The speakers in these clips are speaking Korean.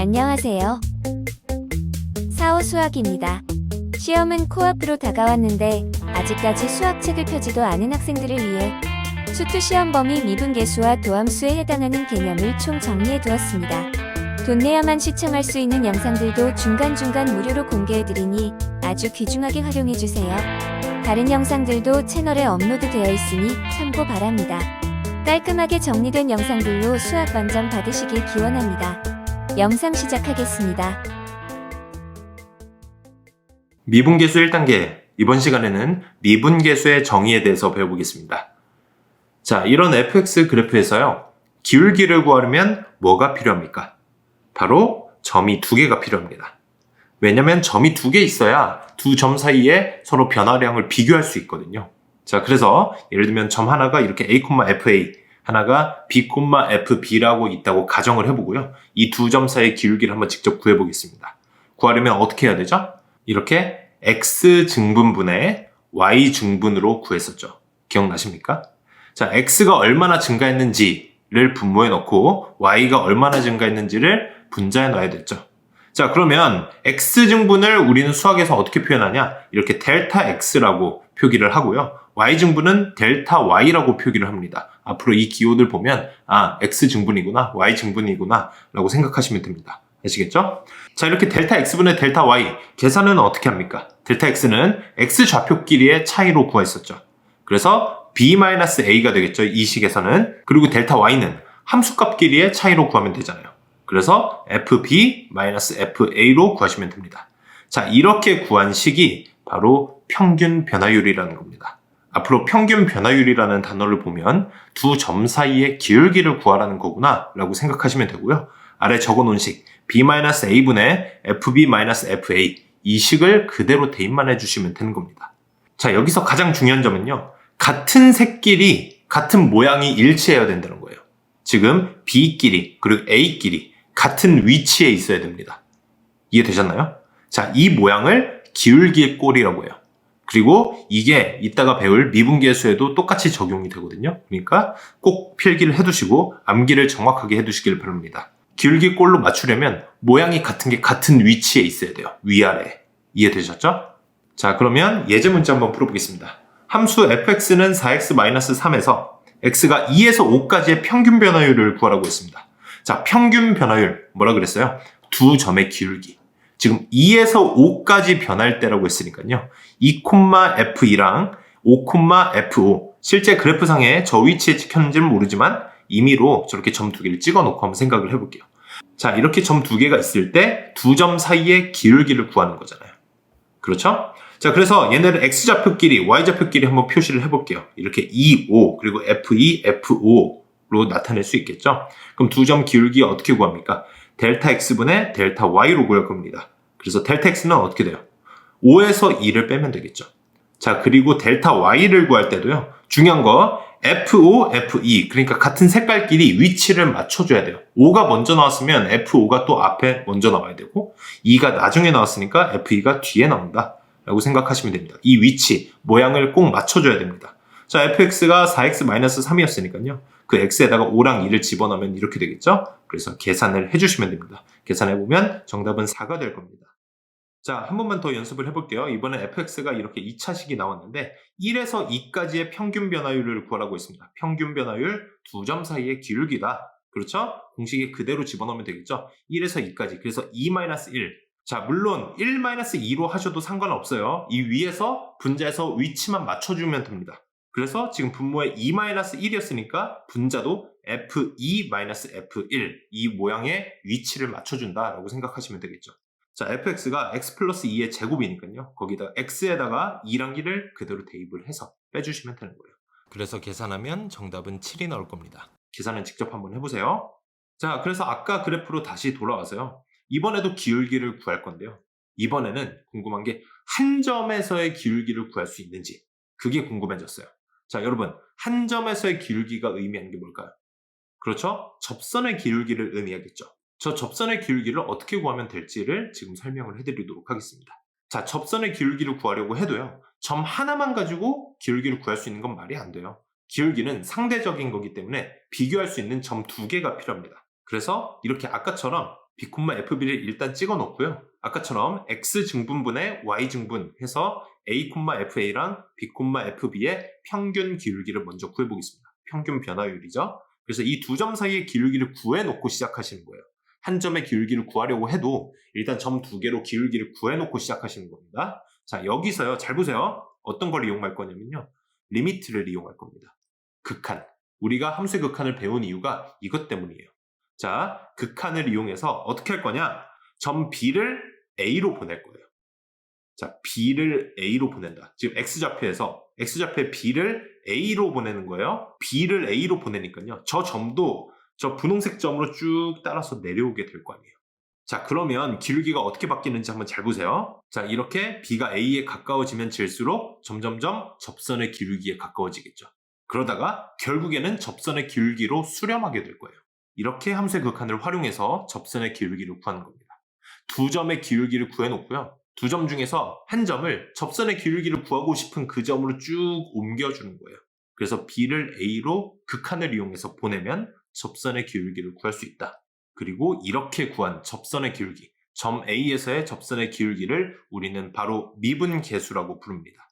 안녕하세요. 4호 수학입니다. 시험은 코앞으로 다가왔는데 아직까지 수학책을 펴지도 않은 학생들을 위해 수투 시험 범위 미분계수와 도함수에 해당하는 개념을 총 정리해 두었습니다. 돈 내야만 시청할 수 있는 영상들도 중간중간 무료로 공개해드리니 아주 귀중하게 활용해주세요. 다른 영상들도 채널에 업로드되어 있으니 참고 바랍니다. 깔끔하게 정리된 영상들로 수학 만점 받으시길 기원합니다. 영상 시작하겠습니다. 미분계수 1단계, 이번 시간에는 미분계수의 정의에 대해서 배워보겠습니다. 자, 이런 fx 그래프에서요, 기울기를 구하려면 뭐가 필요합니까? 바로 점이 두 개가 필요합니다. 왜냐면 점이 두 개 있어야 두 점 사이에 서로 변화량을 비교할 수 있거든요. 자, 그래서 예를 들면 점 하나가 이렇게 a, fa, 하나가 b, fb라고 있다고 가정을 해보고요. 이 두 점 사이의 기울기를 한번 직접 구해보겠습니다. 구하려면 어떻게 해야 되죠? 이렇게 x 증분분의 y 증분으로 구했었죠. 기억나십니까? 자, x가 얼마나 증가했는지를 분모에 넣고 y가 얼마나 증가했는지를 분자에 넣어야 됐죠. 자, 그러면 x 증분을 우리는 수학에서 어떻게 표현하냐? 이렇게 델타 x라고 표기를 하고요. y 증분은 델타 y라고 표기를 합니다. 앞으로 이 기호들 보면 x 증분이구나, y 증분이구나 라고 생각하시면 됩니다. 아시겠죠? 자, 이렇게 델타 x분의 델타 y 계산은 어떻게 합니까? 델타 x는 x 좌표 길이의 차이로 구했었죠. 그래서 b-a가 되겠죠, 이 식에서는. 그리고 델타 y는 함수값 길이의 차이로 구하면 되잖아요. 그래서 fb-fa로 구하시면 됩니다. 자, 이렇게 구한 식이 바로 평균 변화율이라는 겁니다. 앞으로 평균 변화율이라는 단어를 보면 두 점 사이의 기울기를 구하라는 거구나 라고 생각하시면 되고요. 아래 적어놓은 식 b-a분의 fb-fa, 이 식을 그대로 대입만 해주시면 되는 겁니다. 자, 여기서 가장 중요한 점은요, 같은 색끼리 같은 모양이 일치해야 된다는 거예요. 지금 b끼리 그리고 a끼리 같은 위치에 있어야 됩니다. 이해되셨나요? 자, 이 모양을 기울기의 꼴이라고 해요. 그리고 이게 이따가 배울 미분계수에도 똑같이 적용이 되거든요. 그러니까 꼭 필기를 해두시고 암기를 정확하게 해두시길 바랍니다. 기울기 꼴로 맞추려면 모양이 같은 게 같은 위치에 있어야 돼요. 위아래. 이해되셨죠? 자, 그러면 예제 문제 한번 풀어보겠습니다. 함수 fx는 4x-3에서 x가 2에서 5까지의 평균 변화율을 구하라고 했습니다. 자, 평균 변화율 뭐라 그랬어요? 두 점의 기울기. 지금 2에서 5까지 변할 때라고 했으니까요. 2,f2랑 5,f5. 실제 그래프상에 저 위치에 찍혔는지는 모르지만 임의로 저렇게 점 두 개를 찍어놓고 한번 생각을 해볼게요. 자, 이렇게 점 두 개가 있을 때 두 점 사이의 기울기를 구하는 거잖아요. 그렇죠? 자, 그래서 얘네를 x좌표 길이, y좌표 길이 한번 표시를 해볼게요. 이렇게 2, 5, 그리고 f2, f5로 나타낼 수 있겠죠? 그럼 두 점 기울기 어떻게 구합니까? 델타 x분의 델타 y로 구할 겁니다. 그래서 델타 x는 어떻게 돼요? 5에서 2를 빼면 되겠죠. 자, 그리고 델타 y를 구할 때도요, 중요한 거 f5, f2, 그러니까 같은 색깔끼리 위치를 맞춰줘야 돼요. 5가 먼저 나왔으면 f5가 또 앞에 먼저 나와야 되고, 2가 나중에 나왔으니까 f2가 뒤에 나온다 라고 생각하시면 됩니다. 이 위치, 모양을 꼭 맞춰줘야 됩니다. 자, fx가 4x-3이었으니까요. 그 x에다가 5랑 2를 집어넣으면 이렇게 되겠죠? 그래서 계산을 해주시면 됩니다. 계산해보면 정답은 4가 될 겁니다. 자, 한 번만 더 연습을 해볼게요. 이번엔 fx가 이렇게 2차식이 나왔는데 1에서 2까지의 평균 변화율을 구하라고 했습니다. 평균 변화율 두 점 사이의 기울기다. 그렇죠? 공식에 그대로 집어넣으면 되겠죠? 1에서 2까지. 그래서 2-1. 자, 물론 1-2로 하셔도 상관없어요. 이 위에서 분자에서 위치만 맞춰주면 됩니다. 그래서 지금 분모에 2-1이었으니까 분자도 f2-f1, 이 모양의 위치를 맞춰준다라고 생각하시면 되겠죠. 자, fx가 x 플러스 2의 제곱이니까요. 거기다 x에다가 2랑 1을 그대로 대입을 해서 빼주시면 되는 거예요. 그래서 계산하면 정답은 7이 나올 겁니다. 계산은 직접 한번 해보세요. 자, 그래서 아까 그래프로 다시 돌아와서요. 이번에도 기울기를 구할 건데요. 이번에는 궁금한 게 한 점에서의 기울기를 구할 수 있는지, 그게 궁금해졌어요. 자, 여러분, 한 점에서의 기울기가 의미하는 게 뭘까요? 그렇죠? 접선의 기울기를 의미하겠죠. 저 접선의 기울기를 어떻게 구하면 될지를 지금 설명을 해드리도록 하겠습니다. 자, 접선의 기울기를 구하려고 해도요, 점 하나만 가지고 기울기를 구할 수 있는 건 말이 안 돼요. 기울기는 상대적인 거기 때문에 비교할 수 있는 점 두 개가 필요합니다. 그래서 이렇게 아까처럼 b, fb를 일단 찍어 놓고요. 아까처럼 x 증분분의 y 증분 해서 a, fa랑 b, fb의 평균 기울기를 먼저 구해보겠습니다. 평균 변화율이죠. 그래서 이 두 점 사이의 기울기를 구해놓고 시작하시는 거예요. 한 점의 기울기를 구하려고 해도 일단 점 두 개로 기울기를 구해놓고 시작하시는 겁니다. 자, 여기서요. 잘 보세요. 어떤 걸 이용할 거냐면요. 리미트를 이용할 겁니다. 극한. 우리가 함수의 극한을 배운 이유가 이것 때문이에요. 자, 극한을 이용해서 어떻게 할 거냐? 점 B를 A로 보낼 거예요. 자, B를 A로 보낸다. 지금 X좌표에 B를 A로 보내는 거예요. B를 A로 보내니까요. 저 점도 저 분홍색 점으로 쭉 따라서 내려오게 될 거 아니에요. 자, 그러면 기울기가 어떻게 바뀌는지 한번 잘 보세요. 자, 이렇게 B가 A에 가까워지면 질수록 점점점 접선의 기울기에 가까워지겠죠. 그러다가 결국에는 접선의 기울기로 수렴하게 될 거예요. 이렇게 함수의 극한을 활용해서 접선의 기울기를 구하는 겁니다. 두 점의 기울기를 구해놓고요. 두 점 중에서 한 점을 접선의 기울기를 구하고 싶은 그 점으로 쭉 옮겨주는 거예요. 그래서 B를 A로 극한을 이용해서 보내면 접선의 기울기를 구할 수 있다. 그리고 이렇게 구한 접선의 기울기, 점 A에서의 접선의 기울기를 우리는 바로 미분계수라고 부릅니다.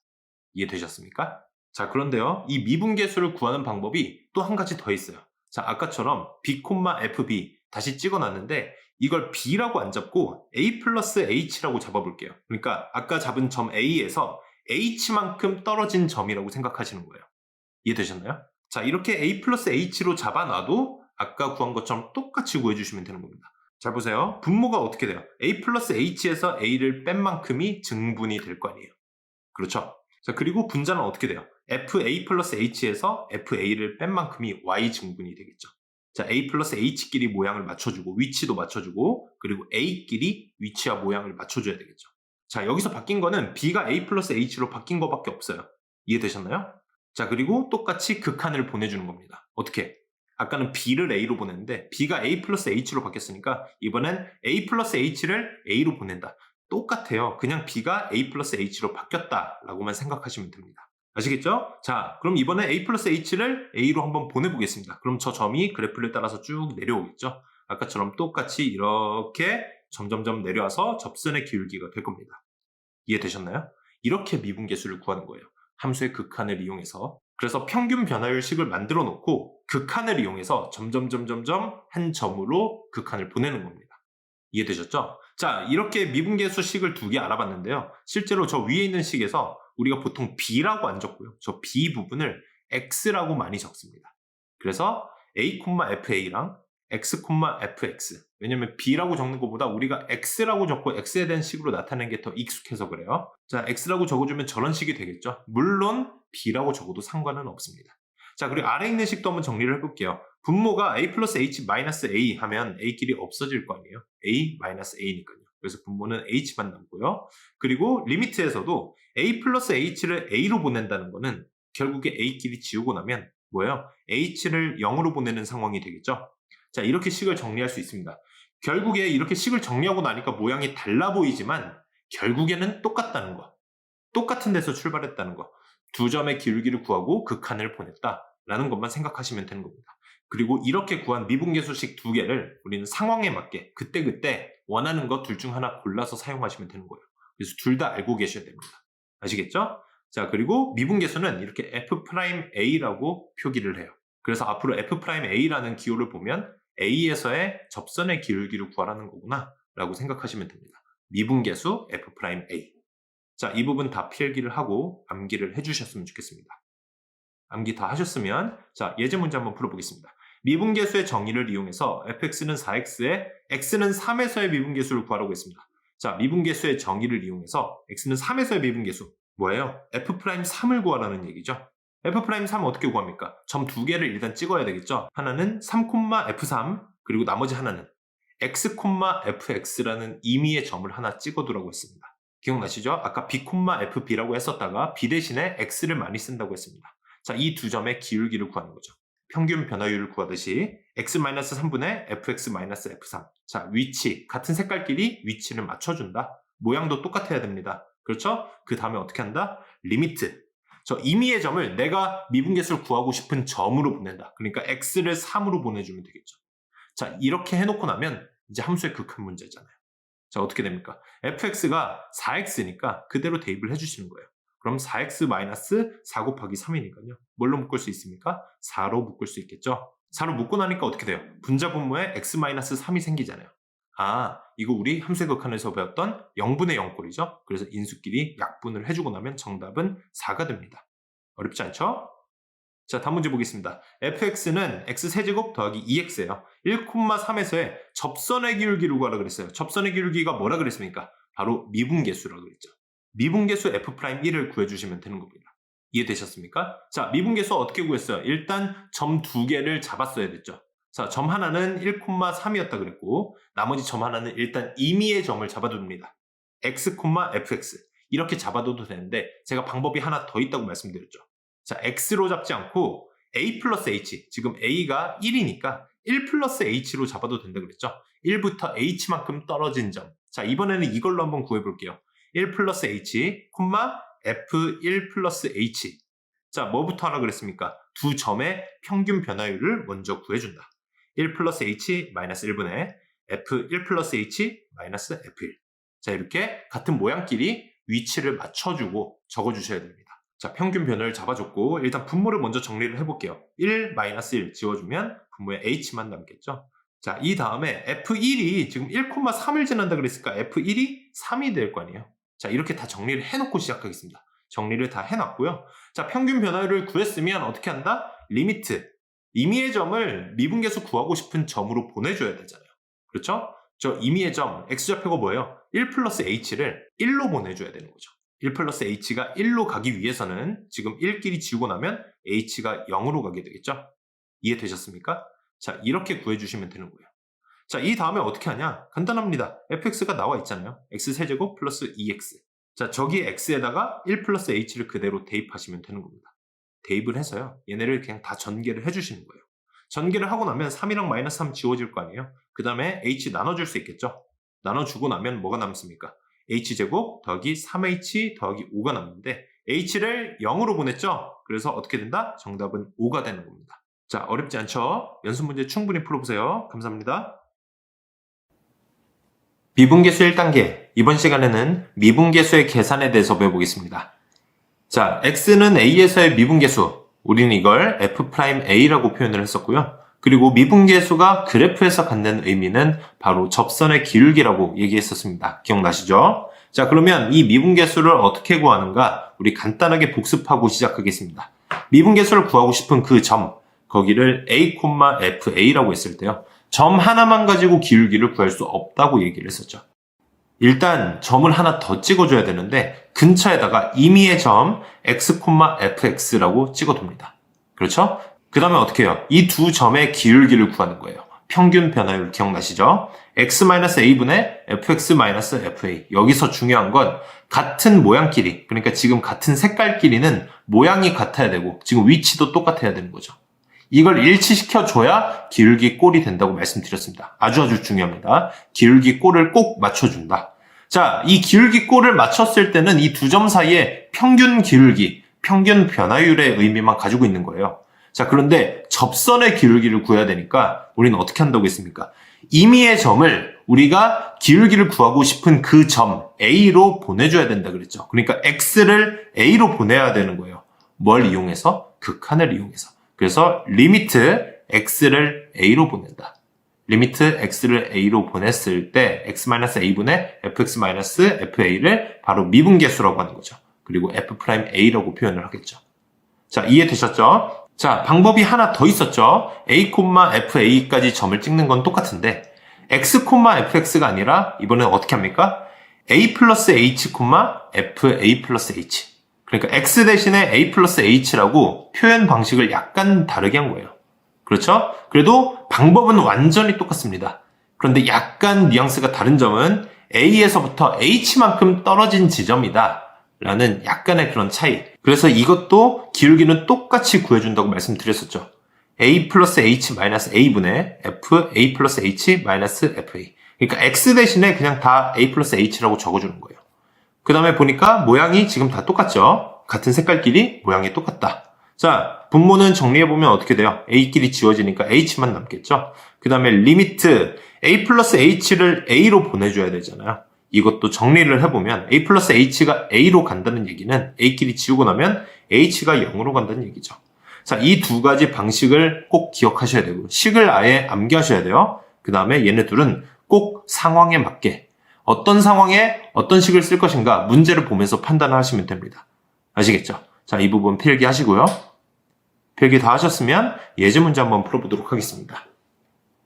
이해되셨습니까? 자, 그런데요. 이 미분계수를 구하는 방법이 또 한 가지 더 있어요. 자, 아까처럼 b, fb 다시 찍어놨는데 이걸 b라고 안 잡고 a 플러스 h라고 잡아볼게요. 그러니까 아까 잡은 점 a에서 h만큼 떨어진 점이라고 생각하시는 거예요. 이해되셨나요? 자, 이렇게 a 플러스 h로 잡아놔도 아까 구한 것처럼 똑같이 구해주시면 되는 겁니다. 잘 보세요. 분모가 어떻게 돼요? a 플러스 h에서 a를 뺀 만큼이 증분이 될 거 아니에요. 그렇죠? 자, 그리고 분자는 어떻게 돼요? fa 플러스 h에서 fa를 뺀 만큼이 y 증분이 되겠죠. 자, a 플러스 h끼리 모양을 맞춰주고 위치도 맞춰주고 그리고 a끼리 위치와 모양을 맞춰줘야 되겠죠. 자, 여기서 바뀐 거는 b가 a 플러스 h로 바뀐 거밖에 없어요. 이해되셨나요? 자, 그리고 똑같이 극한을 보내주는 겁니다. 어떻게? 아까는 b를 a로 보냈는데 b가 a 플러스 h로 바뀌었으니까 이번엔 a 플러스 h를 a로 보낸다. 똑같아요. 그냥 b가 a 플러스 h로 바뀌었다라고만 생각하시면 됩니다. 아시겠죠? 자, 그럼 이번에 a 플러스 h를 a로 한번 보내보겠습니다. 그럼 저 점이 그래프를 따라서 쭉 내려오겠죠? 아까처럼 똑같이 이렇게 점점점 내려와서 접선의 기울기가 될 겁니다. 이해되셨나요? 이렇게 미분계수를 구하는 거예요. 함수의 극한을 이용해서. 그래서 평균 변화율식을 만들어 놓고 극한을 이용해서 점점점점점 한 점으로 극한을 보내는 겁니다. 이해되셨죠? 자, 이렇게 미분계수 식을 두 개 알아봤는데요. 실제로 저 위에 있는 식에서 우리가 보통 b라고 안 적고요. 저 b 부분을 x라고 많이 적습니다. 그래서 a, fa랑 x, fx. 왜냐면 b라고 적는 것보다 우리가 x라고 적고 x에 대한 식으로 나타내는 게 더 익숙해서 그래요. 자, x라고 적어주면 저런 식이 되겠죠. 물론 b라고 적어도 상관은 없습니다. 자, 그리고 아래에 있는 식도 한번 정리를 해볼게요. 분모가 a 플러스 h 마이너스 a 하면 a끼리 없어질 거 아니에요. a 마이너스 a니까요. 그래서 분모는 h만 남고요. 그리고 리미트에서도 a 플러스 h를 a로 보낸다는 거는 결국에 a끼리 지우고 나면 뭐예요? h를 0으로 보내는 상황이 되겠죠. 자, 이렇게 식을 정리할 수 있습니다. 결국에 이렇게 식을 정리하고 나니까 모양이 달라 보이지만 결국에는 똑같다는 거. 똑같은 데서 출발했다는 거. 두 점의 기울기를 구하고 극한을 보냈다라는 것만 생각하시면 되는 겁니다. 그리고 이렇게 구한 미분계수식 두 개를 우리는 상황에 맞게 그때그때 원하는 것 둘 중 하나 골라서 사용하시면 되는 거예요. 그래서 둘 다 알고 계셔야 됩니다. 아시겠죠? 자, 그리고 미분계수는 이렇게 f'a라고 표기를 해요. 그래서 앞으로 f'a라는 기호를 보면 a에서의 접선의 기울기를 구하라는 거구나 라고 생각하시면 됩니다. 미분계수 f'a. 자, 이 부분 다 필기를 하고 암기를 해주셨으면 좋겠습니다. 암기 다 하셨으면 자, 예제 문제 한번 풀어보겠습니다. 미분계수의 정의를 이용해서 fx는 4x에 x는 3에서의 미분계수를 구하라고 했습니다. 자, 미분계수의 정의를 이용해서 x는 3에서의 미분계수 뭐예요? f'3을 구하라는 얘기죠. f'3 어떻게 구합니까? 점 두 개를 일단 찍어야 되겠죠. 하나는 3,f3 그리고 나머지 하나는 x, fx라는 임의의 점을 하나 찍어두라고 했습니다. 기억나시죠? 아까 b, fb라고 했었다가 b 대신에 x를 많이 쓴다고 했습니다. 자, 이 두 점의 기울기를 구하는 거죠. 평균 변화율을 구하듯이 x-3분의 fx-f3. 자, 위치, 같은 색깔끼리 위치를 맞춰준다. 모양도 똑같아야 됩니다. 그렇죠? 그 다음에 어떻게 한다? 리미트. 저 임의의 점을 내가 미분계수를 구하고 싶은 점으로 보낸다. 그러니까 x를 3으로 보내주면 되겠죠. 자, 이렇게 해놓고 나면 이제 함수의 극한 문제잖아요. 자, 어떻게 됩니까? fx가 4x니까 그대로 대입을 해주시는 거예요. 그럼 4x-4 곱하기 3이니까요. 뭘로 묶을 수 있습니까? 4로 묶을 수 있겠죠? 4로 묶고 나니까 어떻게 돼요? 분자 분모에 x-3이 생기잖아요. 아, 이거 우리 함수의 극한에서 배웠던 0분의 0꼴이죠? 그래서 인수끼리 약분을 해주고 나면 정답은 4가 됩니다. 어렵지 않죠? 자, 다음 문제 보겠습니다. fx는 x세제곱 더하기 2x예요. 1,3에서의 접선의 기울기를 구하라 그랬어요. 접선의 기울기가 뭐라 그랬습니까? 바로 미분계수라고 그랬죠. 미분계수 f'1을 구해주시면 되는 겁니다. 이해되셨습니까? 자, 미분계수 어떻게 구했어요? 일단 점 2개를 잡았어야 됐죠. 자, 점 하나는 1,3이었다 그랬고 나머지 점 하나는 일단 임의의 점을 잡아둡니다. x, fx 이렇게 잡아둬도 되는데 제가 방법이 하나 더 있다고 말씀드렸죠. 자, x로 잡지 않고 a 플러스 h, 지금 a가 1이니까 1 플러스 h로 잡아도 된다 그랬죠. 1부터 h만큼 떨어진 점. 자, 이번에는 이걸로 한번 구해볼게요. 1 플러스 h, f1 플러스 h. 자, 뭐부터 하라 그랬습니까? 두 점의 평균 변화율을 먼저 구해준다. 1 플러스 h 마이너스 1분의 f1 플러스 h 마이너스 f1. 자, 이렇게 같은 모양끼리 위치를 맞춰주고 적어주셔야 됩니다. 자, 평균 변화를 잡아줬고 일단 분모를 먼저 정리를 해볼게요. 1, 마이너스 1 지워주면 분모에 h만 남겠죠. 자, 이 다음에 f1이 지금 1,3을 지난다 그랬으니까 f1이 3이 될 거 아니에요. 자, 이렇게 다 정리를 해놓고 시작하겠습니다. 정리를 다 해놨고요. 자, 평균 변화율을 구했으면 어떻게 한다? 리미트. 임의의 점을 미분계수 구하고 싶은 점으로 보내줘야 되잖아요. 그렇죠? 저 임의의 점, x좌표가 뭐예요? 1 플러스 h를 1로 보내줘야 되는 거죠. 1 플러스 h가 1로 가기 위해서는 지금 1끼리 지우고 나면 h가 0으로 가게 되겠죠? 이해되셨습니까? 자, 이렇게 구해주시면 되는 거예요. 자, 이 다음에 어떻게 하냐? 간단합니다. fx가 나와 있잖아요. x세제곱 플러스 2x. 자, 저기 x에다가 1 플러스 h를 그대로 대입하시면 되는 겁니다. 대입을 해서요. 얘네를 그냥 다 전개를 해주시는 거예요. 전개를 하고 나면 3이랑 마이너스 3 지워질 거 아니에요? 그 다음에 h 나눠줄 수 있겠죠? 나눠주고 나면 뭐가 남습니까? h제곱 더하기 3h 더하기 5가 남는데 h를 0으로 보냈죠? 그래서 어떻게 된다? 정답은 5가 되는 겁니다. 자, 어렵지 않죠? 연습 문제 충분히 풀어보세요. 감사합니다. 미분계수 1단계. 이번 시간에는 미분계수의 계산에 대해서 배워보겠습니다. 자, x는 a에서의 미분계수. 우리는 이걸 f'a라고 표현을 했었고요. 그리고 미분계수가 그래프에서 갖는 의미는 바로 접선의 기울기라고 얘기했었습니다. 기억나시죠? 자, 그러면 이 미분계수를 어떻게 구하는가? 우리 간단하게 복습하고 시작하겠습니다. 미분계수를 구하고 싶은 그 점, 거기를 a, fa라고 했을 때요. 점 하나만 가지고 기울기를 구할 수 없다고 얘기를 했었죠. 일단 점을 하나 더 찍어줘야 되는데 근처에다가 임의의 점 x, fx라고 찍어둡니다. 그렇죠? 그 다음에 어떻게 해요? 이 두 점의 기울기를 구하는 거예요. 평균 변화율 기억나시죠? x-a분의 fx-fa. 여기서 중요한 건 같은 모양끼리, 그러니까 지금 같은 색깔끼리는 모양이 같아야 되고 지금 위치도 똑같아야 되는 거죠. 이걸 일치시켜줘야 기울기 꼴이 된다고 말씀드렸습니다. 아주 중요합니다. 기울기 꼴을 꼭 맞춰준다. 자, 이 기울기 꼴을 맞췄을 때는 이 두 점 사이에 평균 기울기, 평균 변화율의 의미만 가지고 있는 거예요. 자, 그런데 접선의 기울기를 구해야 되니까 우리는 어떻게 한다고 했습니까? 임의의 점을 우리가 기울기를 구하고 싶은 그 점 A로 보내줘야 된다 그랬죠. 그러니까 X를 A로 보내야 되는 거예요. 뭘 이용해서? 극한을 이용해서. 그래서 리미트 X를 A로 보낸다. 리미트 X를 A로 보냈을 때 X-A분의 fx-fa를 바로 미분계수라고 하는 거죠. 그리고 f'A라고 표현을 하겠죠. 자, 이해되셨죠? 자, 방법이 하나 더 있었죠. a, fa까지 점을 찍는 건 똑같은데 x, fx가 아니라 이번엔 어떻게 합니까? a 플러스 h, fa 플러스 h. 그러니까 x 대신에 a 플러스 h라고 표현 방식을 약간 다르게 한 거예요. 그렇죠? 그래도 방법은 완전히 똑같습니다. 그런데 약간 뉘앙스가 다른 점은 a에서부터 h만큼 떨어진 지점이다 라는 약간의 그런 차이. 그래서 이것도 기울기는 똑같이 구해준다고 말씀드렸었죠. a 플러스 h 마이너스 a분의 fa 플러스 h 마이너스 fa. 그러니까 x 대신에 그냥 다 a 플러스 h라고 적어주는 거예요. 그 다음에 보니까 모양이 지금 다 똑같죠. 같은 색깔끼리 모양이 똑같다. 자, 분모는 정리해보면 어떻게 돼요? a끼리 지워지니까 h만 남겠죠. 그 다음에 리미트 a 플러스 h를 a로 보내줘야 되잖아요. 이것도 정리를 해보면 a 플러스 h가 a로 간다는 얘기는 a끼리 지우고 나면 h가 0으로 간다는 얘기죠. 자, 이 두 가지 방식을 꼭 기억하셔야 되고 식을 아예 암기하셔야 돼요. 그 다음에 얘네 둘은 꼭 상황에 맞게 어떤 상황에 어떤 식을 쓸 것인가 문제를 보면서 판단을 하시면 됩니다. 아시겠죠? 자, 이 부분 필기하시고요. 필기 다 하셨으면 예제 문제 한번 풀어보도록 하겠습니다.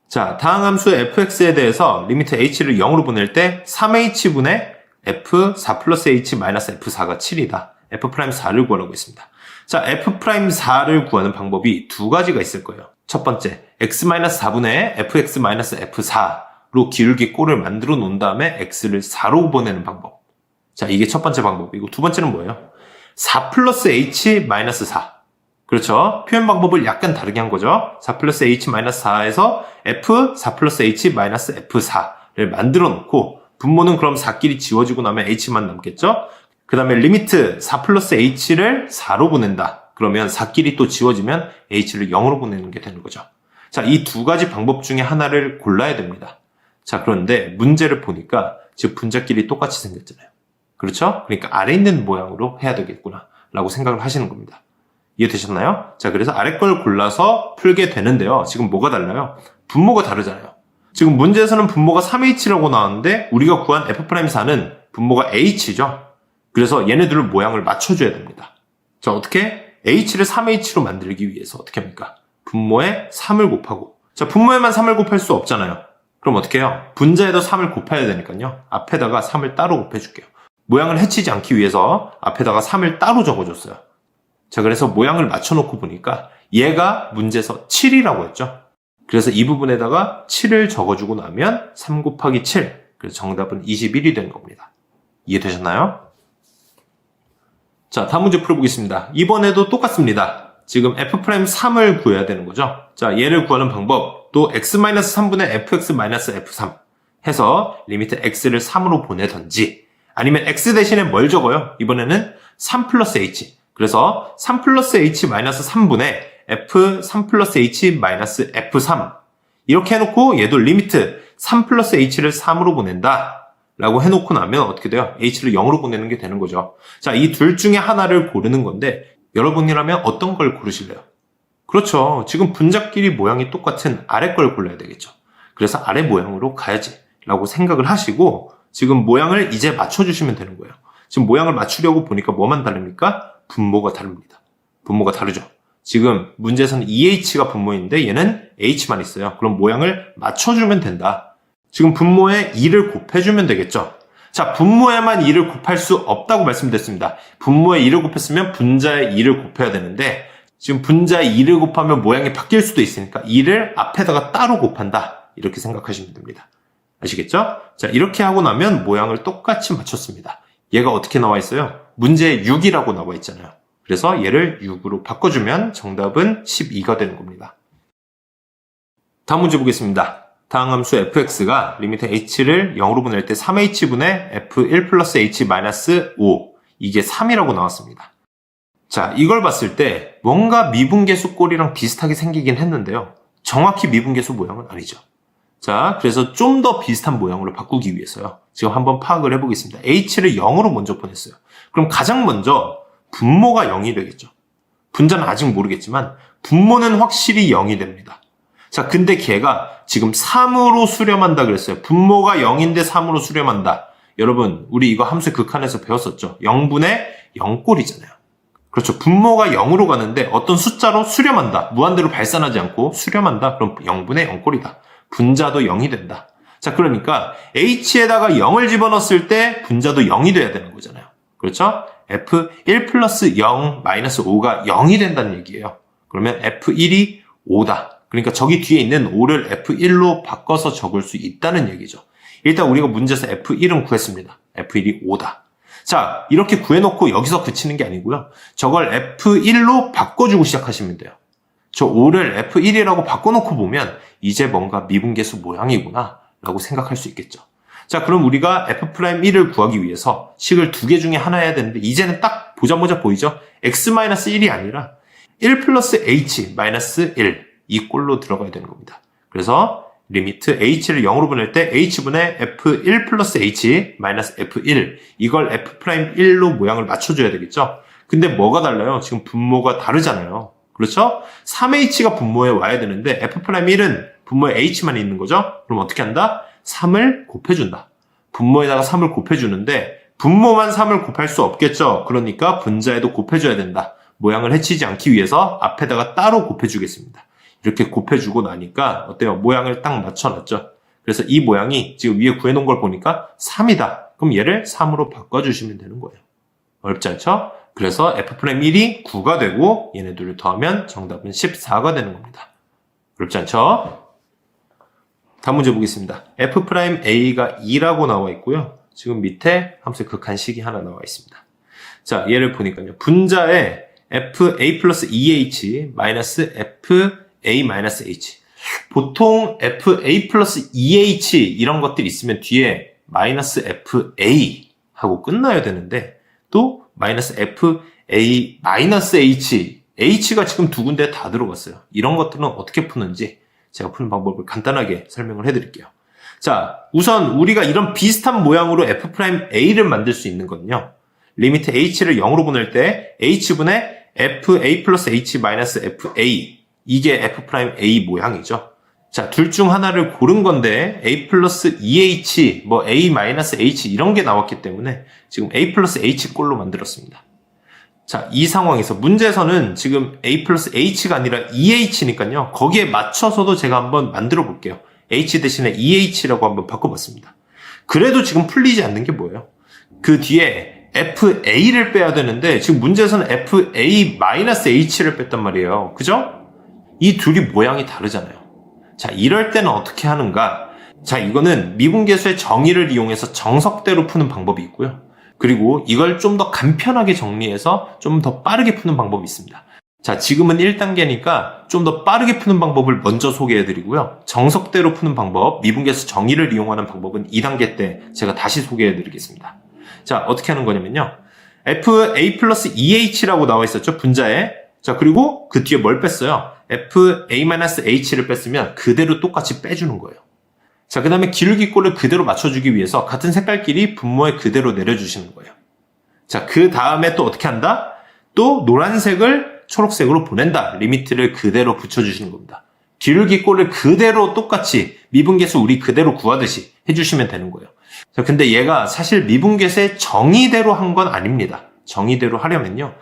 자, 다항 함수 fx에 대해서 리미트 h를 0으로 보낼 때 3h분의 f4 플러스 h 마이너스 f4가 7이다. f'4를 구하라고 했습니다. 자, f'4를 구하는 방법이 두 가지가 있을 거예요. 첫 번째, x-4분의 fx-f4로 기울기 꼴을 만들어 놓은 다음에 x를 4로 보내는 방법. 자, 이게 첫 번째 방법이고 두 번째는 뭐예요? 4 플러스 h 마이너스 4. 그렇죠? 표현 방법을 약간 다르게 한 거죠. 4 플러스 h 마이너스 4에서 f 4 플러스 h 마이너스 f4를 만들어 놓고 분모는 그럼 4끼리 지워지고 나면 h만 남겠죠? 그 다음에 리미트 4 플러스 h를 4로 보낸다. 그러면 4끼리 또 지워지면 h를 0으로 보내는 게 되는 거죠. 자, 이 두 가지 방법 중에 하나를 골라야 됩니다. 자, 그런데 문제를 보니까 지금 분자끼리 똑같이 생겼잖아요. 그렇죠? 그러니까 아래 있는 모양으로 해야 되겠구나 라고 생각을 하시는 겁니다. 이해되셨나요? 자, 그래서 아래 걸 골라서 풀게 되는데요. 지금 뭐가 달라요? 분모가 다르잖아요. 지금 문제에서는 분모가 3h라고 나왔는데 우리가 구한 f'4는 분모가 h죠. 그래서 얘네들을 모양을 맞춰줘야 됩니다. 자, 어떻게? h를 3h로 만들기 위해서 어떻게 합니까? 분모에 3을 곱하고. 자, 분모에만 3을 곱할 수 없잖아요. 그럼 어떻게 해요? 분자에도 3을 곱해야 되니까요. 앞에다가 3을 따로 곱해줄게요. 모양을 해치지 않기 위해서 앞에다가 3을 따로 적어줬어요. 자, 그래서 모양을 맞춰놓고 보니까 얘가 문제에서 7이라고 했죠. 그래서 이 부분에다가 7을 적어주고 나면 3 곱하기 7. 그래서 정답은 21이 되는 겁니다. 이해되셨나요? 자, 다음 문제 풀어보겠습니다. 이번에도 똑같습니다. 지금 f'3을 구해야 되는 거죠. 자, 얘를 구하는 방법. 또 x-3분의 fx-f3 해서 리미트 x를 3으로 보내던지 아니면 x 대신에 뭘 적어요? 이번에는 3 플러스 h. 그래서 3 플러스 h 마이너스 3분의 f3 플러스 h 마이너스 f3 이렇게 해놓고 얘도 리미트 3 플러스 h를 3으로 보낸다 라고 해놓고 나면 어떻게 돼요? h를 0으로 보내는 게 되는 거죠. 자, 이 둘 중에 하나를 고르는 건데 여러분이라면 어떤 걸 고르실래요? 그렇죠. 지금 분자끼리 모양이 똑같은 아래 걸 골라야 되겠죠. 그래서 아래 모양으로 가야지 라고 생각을 하시고 지금 모양을 이제 맞춰주시면 되는 거예요. 지금 모양을 맞추려고 보니까 뭐만 다릅니까? 분모가 다릅니다. 분모가 다르죠. 지금 문제에서는 2h가 분모인데 얘는 h만 있어요. 그럼 모양을 맞춰주면 된다. 지금 분모에 2를 곱해주면 되겠죠. 자, 분모에만 2를 곱할 수 없다고 말씀드렸습니다. 분모에 2를 곱했으면 분자에 2를 곱해야 되는데 지금 분자에 2를 곱하면 모양이 바뀔 수도 있으니까 2를 앞에다가 따로 곱한다. 이렇게 생각하시면 됩니다. 아시겠죠? 자, 이렇게 하고 나면 모양을 똑같이 맞췄습니다. 얘가 어떻게 나와 있어요? 문제에 6이라고 나와 있잖아요. 그래서 얘를 6으로 바꿔주면 정답은 12가 되는 겁니다. 다음 문제 보겠습니다. 다항 함수 fx가 리미트 h를 0으로 보낼 때 3h분의 f1 플러스 h 마이너스 5 이게 3이라고 나왔습니다. 자, 이걸 봤을 때 뭔가 미분계수 꼴이랑 비슷하게 생기긴 했는데요. 정확히 미분계수 모양은 아니죠. 자, 그래서 좀 더 비슷한 모양으로 바꾸기 위해서요. 지금 한번 파악을 해보겠습니다. h를 0으로 먼저 보냈어요. 그럼 가장 먼저 분모가 0이 되겠죠. 분자는 아직 모르겠지만 분모는 확실히 0이 됩니다. 자, 근데 걔가 지금 3으로 수렴한다 그랬어요. 분모가 0인데 3으로 수렴한다. 여러분, 우리 이거 함수 극한에서 배웠었죠. 0분의 0꼴이잖아요. 그렇죠. 분모가 0으로 가는데 어떤 숫자로 수렴한다. 무한대로 발산하지 않고 수렴한다. 그럼 0분의 0꼴이다. 분자도 0이 된다. 자, 그러니까 h에다가 0을 집어넣었을 때 분자도 0이 돼야 되는 거잖아요. 그렇죠? f1 플러스 0 마이너스 5가 0이 된다는 얘기예요. 그러면 f1이 5다. 그러니까 저기 뒤에 있는 5를 f1로 바꿔서 적을 수 있다는 얘기죠. 일단 우리가 문제에서 f1은 구했습니다. f1이 5다. 자, 이렇게 구해놓고 여기서 그치는 게 아니고요. 저걸 f1로 바꿔주고 시작하시면 돼요. 저 5를 f1이라고 바꿔놓고 보면 이제 뭔가 미분계수 모양이구나 라고 생각할 수 있겠죠. 자, 그럼 우리가 f'1을 구하기 위해서 식을 두 개 중에 하나 해야 되는데 이제는 딱 보자마자 보이죠? x-1이 아니라 1 플러스 h 마이너스 1 이 꼴로 들어가야 되는 겁니다. 그래서 리미트 h를 0으로 보낼 때 h분의 f1 플러스 h 마이너스 f1 이걸 f'1로 모양을 맞춰줘야 되겠죠? 근데 뭐가 달라요? 지금 분모가 다르잖아요. 그렇죠? 3h가 분모에 와야 되는데 f'1은 분모에 h만 있는 거죠? 그럼 어떻게 한다? 3을 곱해준다. 분모에다가 3을 곱해주는데 분모만 3을 곱할 수 없겠죠? 그러니까 분자에도 곱해줘야 된다. 모양을 해치지 않기 위해서 앞에다가 따로 곱해주겠습니다. 이렇게 곱해주고 나니까 어때요? 모양을 딱 맞춰놨죠? 그래서 이 모양이 지금 위에 구해놓은 걸 보니까 3이다. 그럼 얘를 3으로 바꿔주시면 되는 거예요. 어렵지 않죠? 그래서 f'1이 9가 되고 얘네들을 더하면 정답은 14가 되는 겁니다. 어렵지 않죠? 다음 문제 보겠습니다. f'a가 2라고 나와 있고요. 지금 밑에 함수의 극한식이 하나 나와 있습니다. 자, 얘를 보니까요. 분자에 fa 플러스 2h 마이너스 fa 마이너스 h. 보통 fa 플러스 2h 이런 것들이 있으면 뒤에 마이너스 fa 하고 끝나야 되는데 또 마이너스 fa 마이너스 h h가 지금 두 군데 다 들어갔어요. 이런 것들은 어떻게 푸는지 제가 푸는 방법을 간단하게 설명을 해드릴게요. 자, 우선 우리가 이런 비슷한 모양으로 f'a를 만들 수 있는 거는요. 리미트 h를 0으로 보낼 때 h분의 fa 플러스 h 마이너스 fa 이게 f'a 모양이죠. 자, 둘 중 하나를 고른 건데 a 플러스 2h, 뭐 a 마이너스 h 이런 게 나왔기 때문에 지금 a 플러스 h 꼴로 만들었습니다. 자, 이 상황에서 문제에서는 지금 a 플러스 h가 아니라 2h니까요. 거기에 맞춰서도 제가 한번 만들어 볼게요. h 대신에 2h라고 한번 바꿔봤습니다. 그래도 지금 풀리지 않는 게 뭐예요? 그 뒤에 fa를 빼야 되는데 지금 문제에서는 fa-h를 뺐단 말이에요. 그죠? 이 둘이 모양이 다르잖아요. 자, 이럴 때는 어떻게 하는가? 자, 이거는 미분계수의 정의를 이용해서 정석대로 푸는 방법이 있고요. 그리고 이걸 좀 더 간편하게 정리해서 좀 더 빠르게 푸는 방법이 있습니다. 자, 지금은 1단계니까 좀 더 빠르게 푸는 방법을 먼저 소개해드리고요. 정석대로 푸는 방법, 미분계수 정의를 이용하는 방법은 2단계 때 제가 다시 소개해드리겠습니다. 자, 어떻게 하는 거냐면요. fa 플러스 2h라고 나와 있었죠, 분자에. 자, 그리고 그 뒤에 뭘 뺐어요? fa-h를 뺐으면 그대로 똑같이 빼주는 거예요. 자, 그 다음에 기울기꼴을 그대로 맞춰주기 위해서 같은 색깔끼리 분모에 그대로 내려주시는 거예요. 자, 그 다음에 또 어떻게 한다? 또 노란색을 초록색으로 보낸다. 리미트를 그대로 붙여주시는 겁니다. 기울기꼴을 그대로 똑같이 미분계수 우리 그대로 구하듯이 해주시면 되는 거예요. 자, 근데 얘가 사실 미분계수의 정의대로 한 건 아닙니다. 정의대로 하려면요.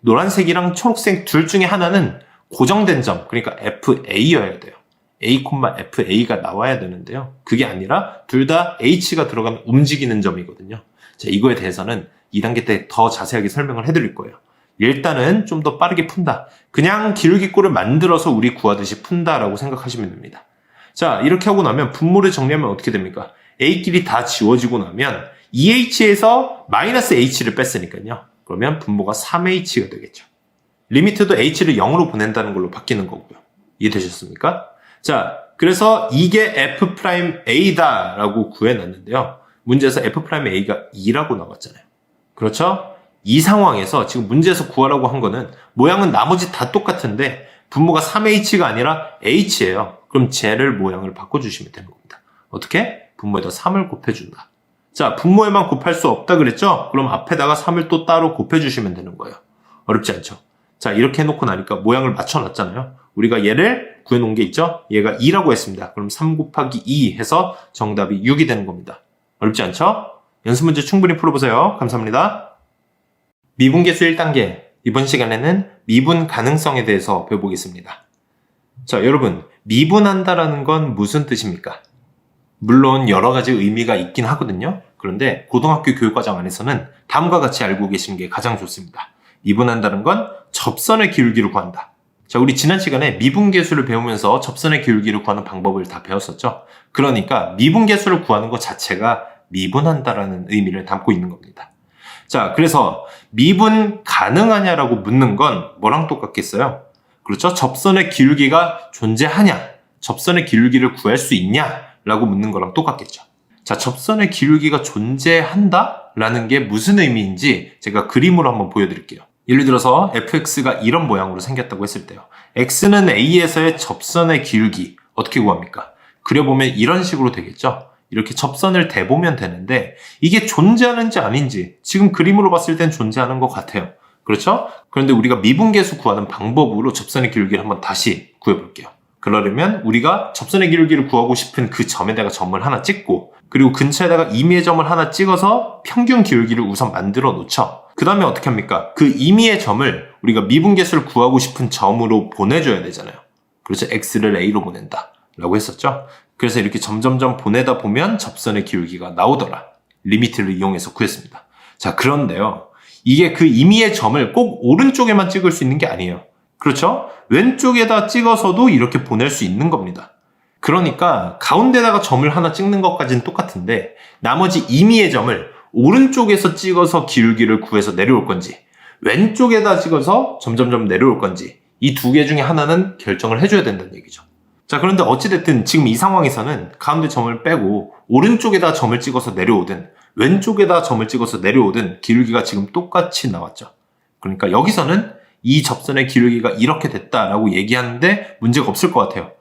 노란색이랑 초록색 둘 중에 하나는 고정된 점, 그러니까 FA여야 돼요. A, FA가 나와야 되는데요. 그게 아니라 둘 다 H가 들어가면 움직이는 점이거든요. 자, 이거에 대해서는 2단계 때 더 자세하게 설명을 해드릴 거예요. 일단은 좀 더 빠르게 푼다. 그냥 기울기꼴을 만들어서 우리 구하듯이 푼다라고 생각하시면 됩니다. 자, 이렇게 하고 나면 분모를 정리하면 어떻게 됩니까? A끼리 다 지워지고 나면 2H에서 마이너스 H를 뺐으니까요. 그러면 분모가 3H가 되겠죠. 리미트도 H를 0으로 보낸다는 걸로 바뀌는 거고요. 이해되셨습니까? 자, 그래서 이게 f'a다 라고 구해놨는데요. 문제에서 f'a가 2라고 나왔잖아요. 그렇죠? 이 상황에서 지금 문제에서 구하라고 한 거는 모양은 나머지 다 똑같은데 분모가 3h가 아니라 h예요. 그럼 쟤를 모양을 바꿔주시면 되는 겁니다. 어떻게? 분모에다 3을 곱해준다. 자, 분모에만 곱할 수 없다 그랬죠? 그럼 앞에다가 3을 또 따로 곱해주시면 되는 거예요. 어렵지 않죠? 자, 이렇게 해놓고 나니까 모양을 맞춰놨잖아요. 우리가 얘를 구해놓은 게 있죠? 얘가 2라고 했습니다. 그럼 3 곱하기 2 해서 정답이 6이 되는 겁니다. 어렵지 않죠? 연습 문제 충분히 풀어보세요. 감사합니다. 미분계수 1단계. 이번 시간에는 미분 가능성에 대해서 배워보겠습니다. 자, 여러분, 미분한다라는 건 무슨 뜻입니까? 물론 여러 가지 의미가 있긴 하거든요. 그런데 고등학교 교육과정 안에서는 다음과 같이 알고 계시는 게 가장 좋습니다. 미분한다는 건 접선의 기울기를 구한다. 자, 우리 지난 시간에 미분계수를 배우면서 접선의 기울기를 구하는 방법을 다 배웠었죠. 그러니까 미분계수를 구하는 것 자체가 미분한다라는 의미를 담고 있는 겁니다. 자, 그래서 미분 가능하냐라고 묻는 건 뭐랑 똑같겠어요? 그렇죠? 접선의 기울기가 존재하냐? 접선의 기울기를 구할 수 있냐? 라고 묻는 거랑 똑같겠죠. 자, 접선의 기울기가 존재한다? 라는 게 무슨 의미인지 제가 그림으로 한번 보여드릴게요. 예를 들어서 fx가 이런 모양으로 생겼다고 했을 때요. x는 a에서의 접선의 기울기 어떻게 구합니까? 그려보면 이런 식으로 되겠죠. 이렇게 접선을 대보면 되는데 이게 존재하는지 아닌지 지금 그림으로 봤을 땐 존재하는 것 같아요. 그렇죠? 그런데 우리가 미분계수 구하는 방법으로 접선의 기울기를 한번 다시 구해볼게요. 그러려면 우리가 접선의 기울기를 구하고 싶은 그 점에다가 점을 하나 찍고 그리고 근처에다가 임의의 점을 하나 찍어서 평균 기울기를 우선 만들어 놓죠. 그 다음에 어떻게 합니까? 그 임의의 점을 우리가 미분계수를 구하고 싶은 점으로 보내줘야 되잖아요. 그래서 x를 a로 보낸다 라고 했었죠. 그래서 이렇게 점점점 보내다 보면 접선의 기울기가 나오더라. 리미트를 이용해서 구했습니다. 자, 그런데요. 이게 그 임의의 점을 꼭 오른쪽에만 찍을 수 있는 게 아니에요. 그렇죠? 왼쪽에다 찍어서도 이렇게 보낼 수 있는 겁니다. 그러니까 가운데다가 점을 하나 찍는 것까지는 똑같은데 나머지 임의의 점을 오른쪽에서 찍어서 기울기를 구해서 내려올 건지 왼쪽에다 찍어서 점점점 내려올 건지 이 두 개 중에 하나는 결정을 해줘야 된다는 얘기죠. 자, 그런데 어찌됐든 지금 이 상황에서는 가운데 점을 빼고 오른쪽에다 점을 찍어서 내려오든 왼쪽에다 점을 찍어서 내려오든 기울기가 지금 똑같이 나왔죠. 그러니까 여기서는 이 접선의 기울기가 이렇게 됐다라고 얘기하는데 문제가 없을 것 같아요.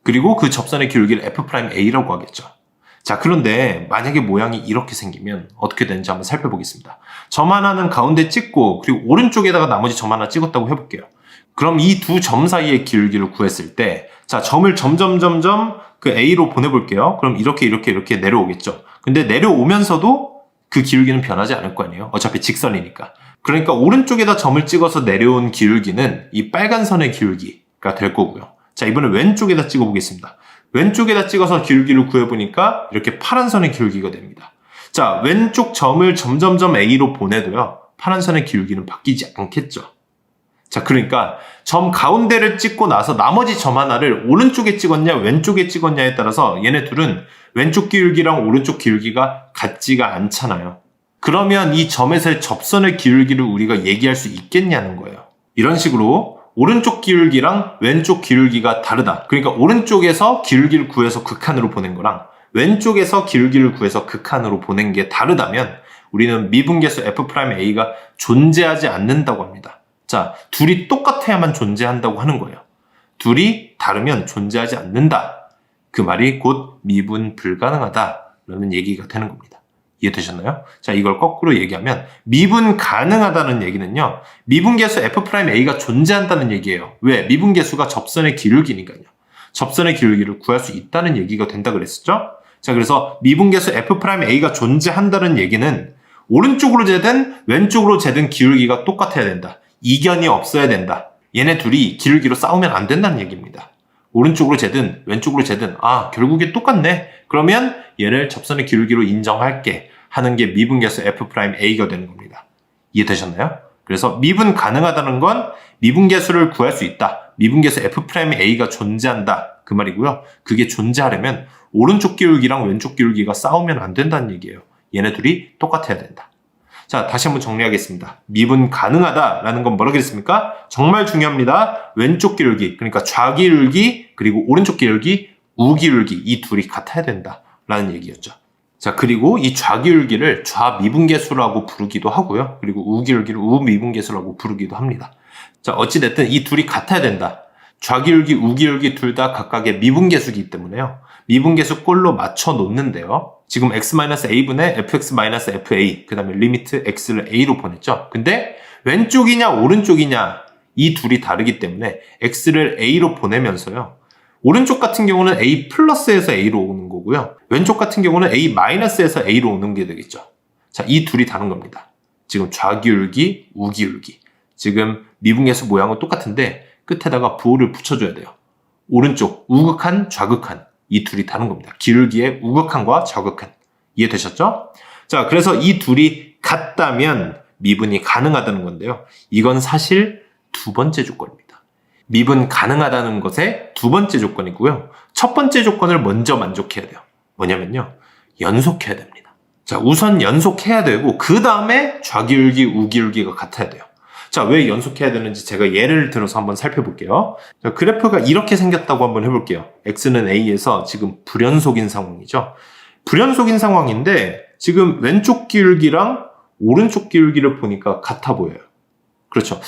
그리고 그 접선의 기울기를 F'A라고 하겠죠. 자, 그런데 만약에 모양이 이렇게 생기면 어떻게 되는지 한번 살펴보겠습니다. 점 하나는 가운데 찍고 그리고 오른쪽에다가 나머지 점 하나 찍었다고 해볼게요. 그럼 이 두 점 사이의 기울기를 구했을 때 자, 점을 점점점점 그 A로 보내볼게요. 그럼 이렇게 내려오겠죠. 근데 내려오면서도 그 기울기는 변하지 않을 거 아니에요. 어차피 직선이니까. 그러니까 오른쪽에다 점을 찍어서 내려온 기울기는 이 빨간 선의 기울기가 될 거고요. 자, 이번에 왼쪽에다 찍어보겠습니다. 왼쪽에다 찍어서 기울기를 구해보니까 이렇게 파란 선의 기울기가 됩니다. 자, 왼쪽 점을 점점점 A로 보내도요. 파란 선의 기울기는 바뀌지 않겠죠. 자, 그러니까 점 가운데를 찍고 나서 나머지 점 하나를 오른쪽에 찍었냐 왼쪽에 찍었냐에 따라서 얘네 둘은 왼쪽 기울기랑 오른쪽 기울기가 같지가 않잖아요. 그러면 이 점에서의 접선의 기울기를 우리가 얘기할 수 있겠냐는 거예요. 이런 식으로 오른쪽 기울기랑 왼쪽 기울기가 다르다. 그러니까 오른쪽에서 기울기를 구해서 극한으로 보낸 거랑 왼쪽에서 기울기를 구해서 극한으로 보낸 게 다르다면 우리는 미분계수 F'A가 존재하지 않는다고 합니다. 자, 둘이 똑같아야만 존재한다고 하는 거예요. 둘이 다르면 존재하지 않는다. 그 말이 곧 미분 불가능하다라는 얘기가 되는 겁니다. 이해되셨나요? 자, 이걸 거꾸로 얘기하면 미분 가능하다는 얘기는요. 미분계수 F'A가 존재한다는 얘기예요. 왜? 미분계수가 접선의 기울기니까요. 접선의 기울기를 구할 수 있다는 얘기가 된다 그랬었죠? 자, 그래서 미분계수 F'A가 존재한다는 얘기는 오른쪽으로 재든 왼쪽으로 재든 기울기가 똑같아야 된다. 이견이 없어야 된다. 얘네 둘이 기울기로 싸우면 안 된다는 얘기입니다. 오른쪽으로 재든 왼쪽으로 재든 결국에 똑같네. 그러면 얘를 접선의 기울기로 인정할게 하는 게 미분계수 F'A가 되는 겁니다. 이해되셨나요? 그래서 미분 가능하다는 건 미분계수를 구할 수 있다. 미분계수 F'A가 존재한다. 그 말이고요. 그게 존재하려면 오른쪽 기울기랑 왼쪽 기울기가 싸우면 안 된다는 얘기예요. 얘네 둘이 똑같아야 된다. 자, 다시 한번 정리하겠습니다. 미분 가능하다라는 건 뭐라고 했습니까? 정말 중요합니다. 왼쪽 기울기, 그러니까 좌기울기, 그리고 오른쪽 기울기, 우기울기 이 둘이 같아야 된다라는 얘기였죠. 자, 그리고 이 좌기울기를 좌미분계수라고 부르기도 하고요. 그리고 우기울기를 우미분계수라고 부르기도 합니다. 자, 어찌됐든 이 둘이 같아야 된다. 좌기울기, 우기울기 둘 다 각각의 미분계수이기 때문에요. 미분계수 꼴로 맞춰 놓는데요. 지금 x-a분의 fx-fa 그 다음에 리미트 x를 a로 보냈죠. 근데 왼쪽이냐 오른쪽이냐 이 둘이 다르기 때문에 x를 a로 보내면서요. 오른쪽 같은 경우는 a 플러스에서 a로 오는 거고요. 왼쪽 같은 경우는 a 마이너스에서 a로 오는 게 되겠죠. 자, 이 둘이 다른 겁니다. 지금 좌기울기, 우기울기. 지금 미분계수 모양은 똑같은데 끝에다가 부호를 붙여줘야 돼요. 오른쪽 우극한, 좌극한. 이 둘이 다른 겁니다. 기울기의 우극한과 좌극한. 이해되셨죠? 자, 그래서 이 둘이 같다면 미분이 가능하다는 건데요. 이건 사실 두 번째 조건입니다. 미분 가능하다는 것의 두 번째 조건이고요. 첫 번째 조건을 먼저 만족해야 돼요. 뭐냐면요. 연속해야 됩니다. 자, 우선 연속해야 되고 그 다음에 좌기울기, 우기울기가 같아야 돼요. 자, 왜 연속해야 되는지 제가 예를 들어서 한번 살펴볼게요. 자, 그래프가 이렇게 생겼다고 한번 해볼게요. x는 a에서 지금 불연속인 상황이죠. 불연속인 상황인데 지금 왼쪽 기울기랑 오른쪽 기울기를 보니까 같아 보여요. 그렇죠.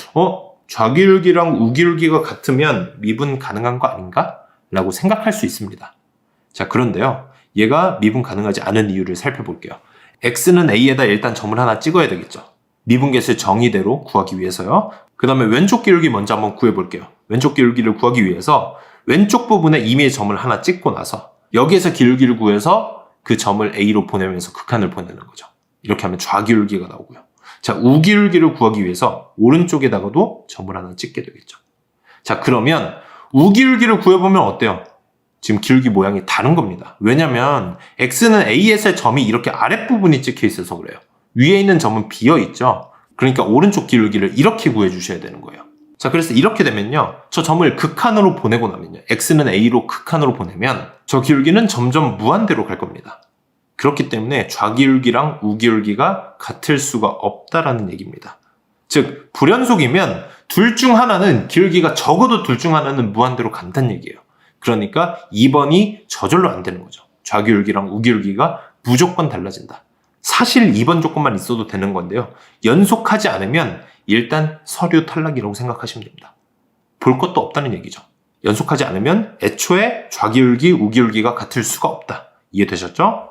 좌기울기랑 우기울기가 같으면 미분 가능한 거 아닌가? 라고 생각할 수 있습니다. 자, 그런데요. 얘가 미분 가능하지 않은 이유를 살펴볼게요. x는 a에다 일단 점을 하나 찍어야 되겠죠. 미분계수의 정의대로 구하기 위해서요. 그 다음에 왼쪽 기울기 먼저 한번 구해볼게요. 왼쪽 기울기를 구하기 위해서 왼쪽 부분에 이미 점을 하나 찍고 나서 여기에서 기울기를 구해서 그 점을 a로 보내면서 극한을 보내는 거죠. 이렇게 하면 좌기울기가 나오고요. 자, 우기울기를 구하기 위해서 오른쪽에다가도 점을 하나 찍게 되겠죠. 자, 그러면 우기울기를 구해보면 어때요? 지금 기울기 모양이 다른 겁니다. 왜냐면 x는 a에서의 점이 이렇게 아랫부분이 찍혀 있어서 그래요. 위에 있는 점은 비어 있죠. 그러니까 오른쪽 기울기를 이렇게 구해주셔야 되는 거예요. 자, 그래서 이렇게 되면요. 저 점을 극한으로 보내고 나면요. x는 a로 극한으로 보내면 저 기울기는 점점 무한대로 갈 겁니다. 그렇기 때문에 좌기울기랑 우기울기가 같을 수가 없다라는 얘기입니다. 즉, 불연속이면 둘 중 하나는 기울기가 적어도 둘 중 하나는 무한대로 간다는 얘기예요. 그러니까 2번이 저절로 안 되는 거죠. 좌기울기랑 우기울기가 무조건 달라진다. 사실 2번 조건만 있어도 되는 건데요. 연속하지 않으면 일단 서류 탈락이라고 생각하시면 됩니다. 볼 것도 없다는 얘기죠. 연속하지 않으면 애초에 좌기울기, 우기울기가 같을 수가 없다. 이해되셨죠?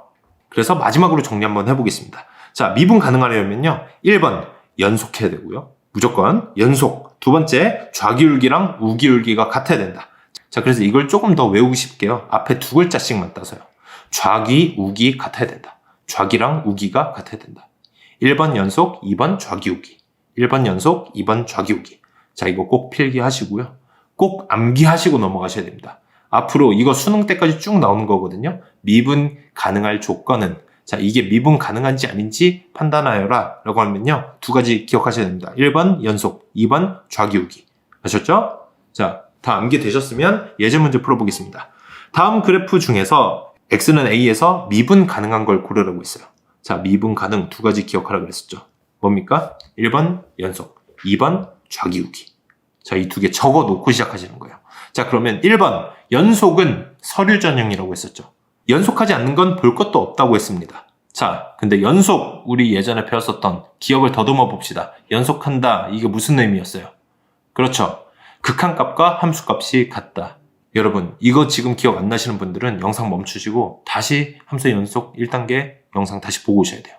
그래서 마지막으로 정리 한번 해보겠습니다. 자, 미분 가능하려면요. 1번 연속해야 되고요. 무조건 연속. 두 번째, 좌기울기랑 우기울기가 같아야 된다. 자, 그래서 이걸 조금 더 외우기 쉽게요. 앞에 두 글자씩만 따서요. 좌기, 우기 같아야 된다. 좌기랑 우기가 같아야 된다. 1번 연속, 2번 좌기, 우기. 1번 연속, 2번 좌기, 우기. 자, 이거 꼭 필기하시고요. 꼭 암기하시고 넘어가셔야 됩니다. 앞으로 이거 수능 때까지 쭉 나오는 거거든요. 미분 가능할 조건은, 자, 이게 미분 가능한지 아닌지 판단하여라 라고 하면요. 두 가지 기억하셔야 됩니다. 1번 연속, 2번 좌기, 우기. 아셨죠? 자, 다 암기되셨으면 예제 문제 풀어보겠습니다. 다음 그래프 중에서 x는 a에서 미분 가능한 걸 고르라고 했어요. 자, 미분 가능 두 가지 기억하라고 그랬었죠. 뭡니까? 1번 연속, 2번 좌기우기. 자, 이 두 개 적어 놓고 시작하시는 거예요. 자, 그러면 1번 연속은 서류 전형이라고 했었죠. 연속하지 않는 건 볼 것도 없다고 했습니다. 자, 근데 연속 우리 예전에 배웠었던 기억을 더듬어 봅시다. 연속한다, 이게 무슨 의미였어요? 그렇죠. 극한값과 함수값이 같다. 여러분, 이거 지금 기억 안 나시는 분들은 영상 멈추시고 다시 함수 연속 1단계 영상 다시 보고 오셔야 돼요.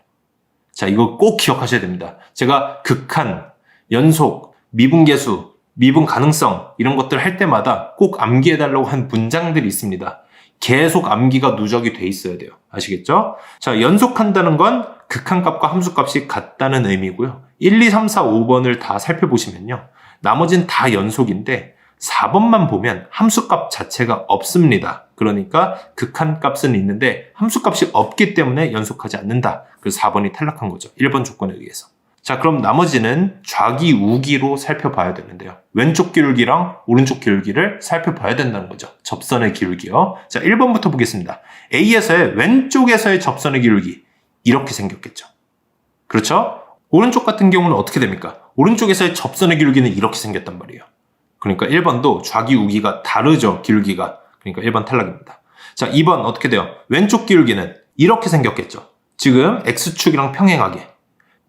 자, 이거 꼭 기억하셔야 됩니다. 제가 극한, 연속, 미분계수, 미분 가능성 이런 것들 할 때마다 꼭 암기해달라고 한 문장들이 있습니다. 계속 암기가 누적이 돼 있어야 돼요. 아시겠죠? 자, 연속한다는 건 극한값과 함수값이 같다는 의미고요. 1, 2, 3, 4, 5번을 다 살펴보시면요. 나머지는 다 연속인데 4번만 보면 함수값 자체가 없습니다. 그러니까 극한값은 있는데 함수값이 없기 때문에 연속하지 않는다. 그래서 4번이 탈락한 거죠. 1번 조건에 의해서. 자, 그럼 나머지는 좌기, 우기로 살펴봐야 되는데요. 왼쪽 기울기랑 오른쪽 기울기를 살펴봐야 된다는 거죠. 접선의 기울기요. 자, 1번부터 보겠습니다. A에서의 왼쪽에서의 접선의 기울기. 이렇게 생겼겠죠. 그렇죠? 오른쪽 같은 경우는 어떻게 됩니까? 오른쪽에서의 접선의 기울기는 이렇게 생겼단 말이에요. 그러니까 1번도 좌기, 우기가 다르죠. 기울기가. 그러니까 1번 탈락입니다. 자, 2번 어떻게 돼요? 왼쪽 기울기는 이렇게 생겼겠죠. 지금 X축이랑 평행하게.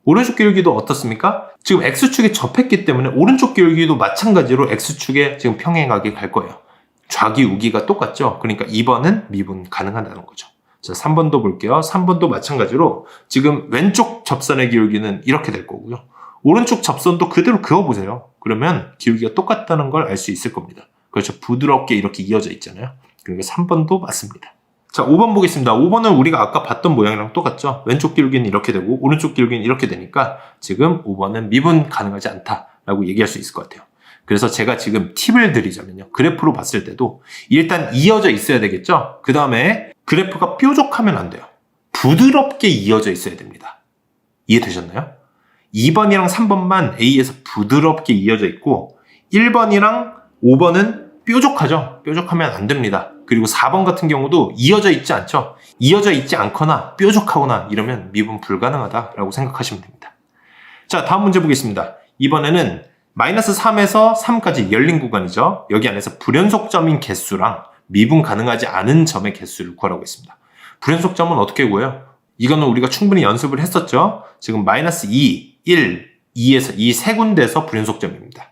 오른쪽 기울기도 어떻습니까? 지금 X축에 접했기 때문에 오른쪽 기울기도 마찬가지로 X축에 지금 평행하게 갈 거예요. 좌기, 우기가 똑같죠? 그러니까 2번은 미분 가능하다는 거죠. 자, 3번도 볼게요. 3번도 마찬가지로 지금 왼쪽 접선의 기울기는 이렇게 될 거고요. 오른쪽 접선도 그대로 그어보세요. 그러면 기울기가 똑같다는 걸 알 수 있을 겁니다. 그렇죠. 부드럽게 이렇게 이어져 있잖아요. 그러니까 3번도 맞습니다. 자, 5번 보겠습니다. 5번은 우리가 아까 봤던 모양이랑 똑같죠. 왼쪽 기울기는 이렇게 되고 오른쪽 기울기는 이렇게 되니까 지금 5번은 미분 가능하지 않다라고 얘기할 수 있을 것 같아요. 그래서 제가 지금 팁을 드리자면요. 그래프로 봤을 때도 일단 이어져 있어야 되겠죠. 그 다음에 그래프가 뾰족하면 안 돼요. 부드럽게 이어져 있어야 됩니다. 이해되셨나요? 2번이랑 3번만 A에서 부드럽게 이어져 있고 1번이랑 5번은 뾰족하죠. 뾰족하면 안 됩니다. 그리고 4번 같은 경우도 이어져 있지 않죠. 이어져 있지 않거나 뾰족하거나 이러면 미분 불가능하다라고 생각하시면 됩니다. 자, 다음 문제 보겠습니다. 이번에는 마이너스 3에서 3까지 열린 구간이죠. 여기 안에서 불연속점인 개수랑 미분 가능하지 않은 점의 개수를 구하라고 했습니다. 불연속점은 어떻게 구해요? 이거는 우리가 충분히 연습을 했었죠. 지금 마이너스 2, 1, 2에서 이 세 군데에서 불연속점입니다.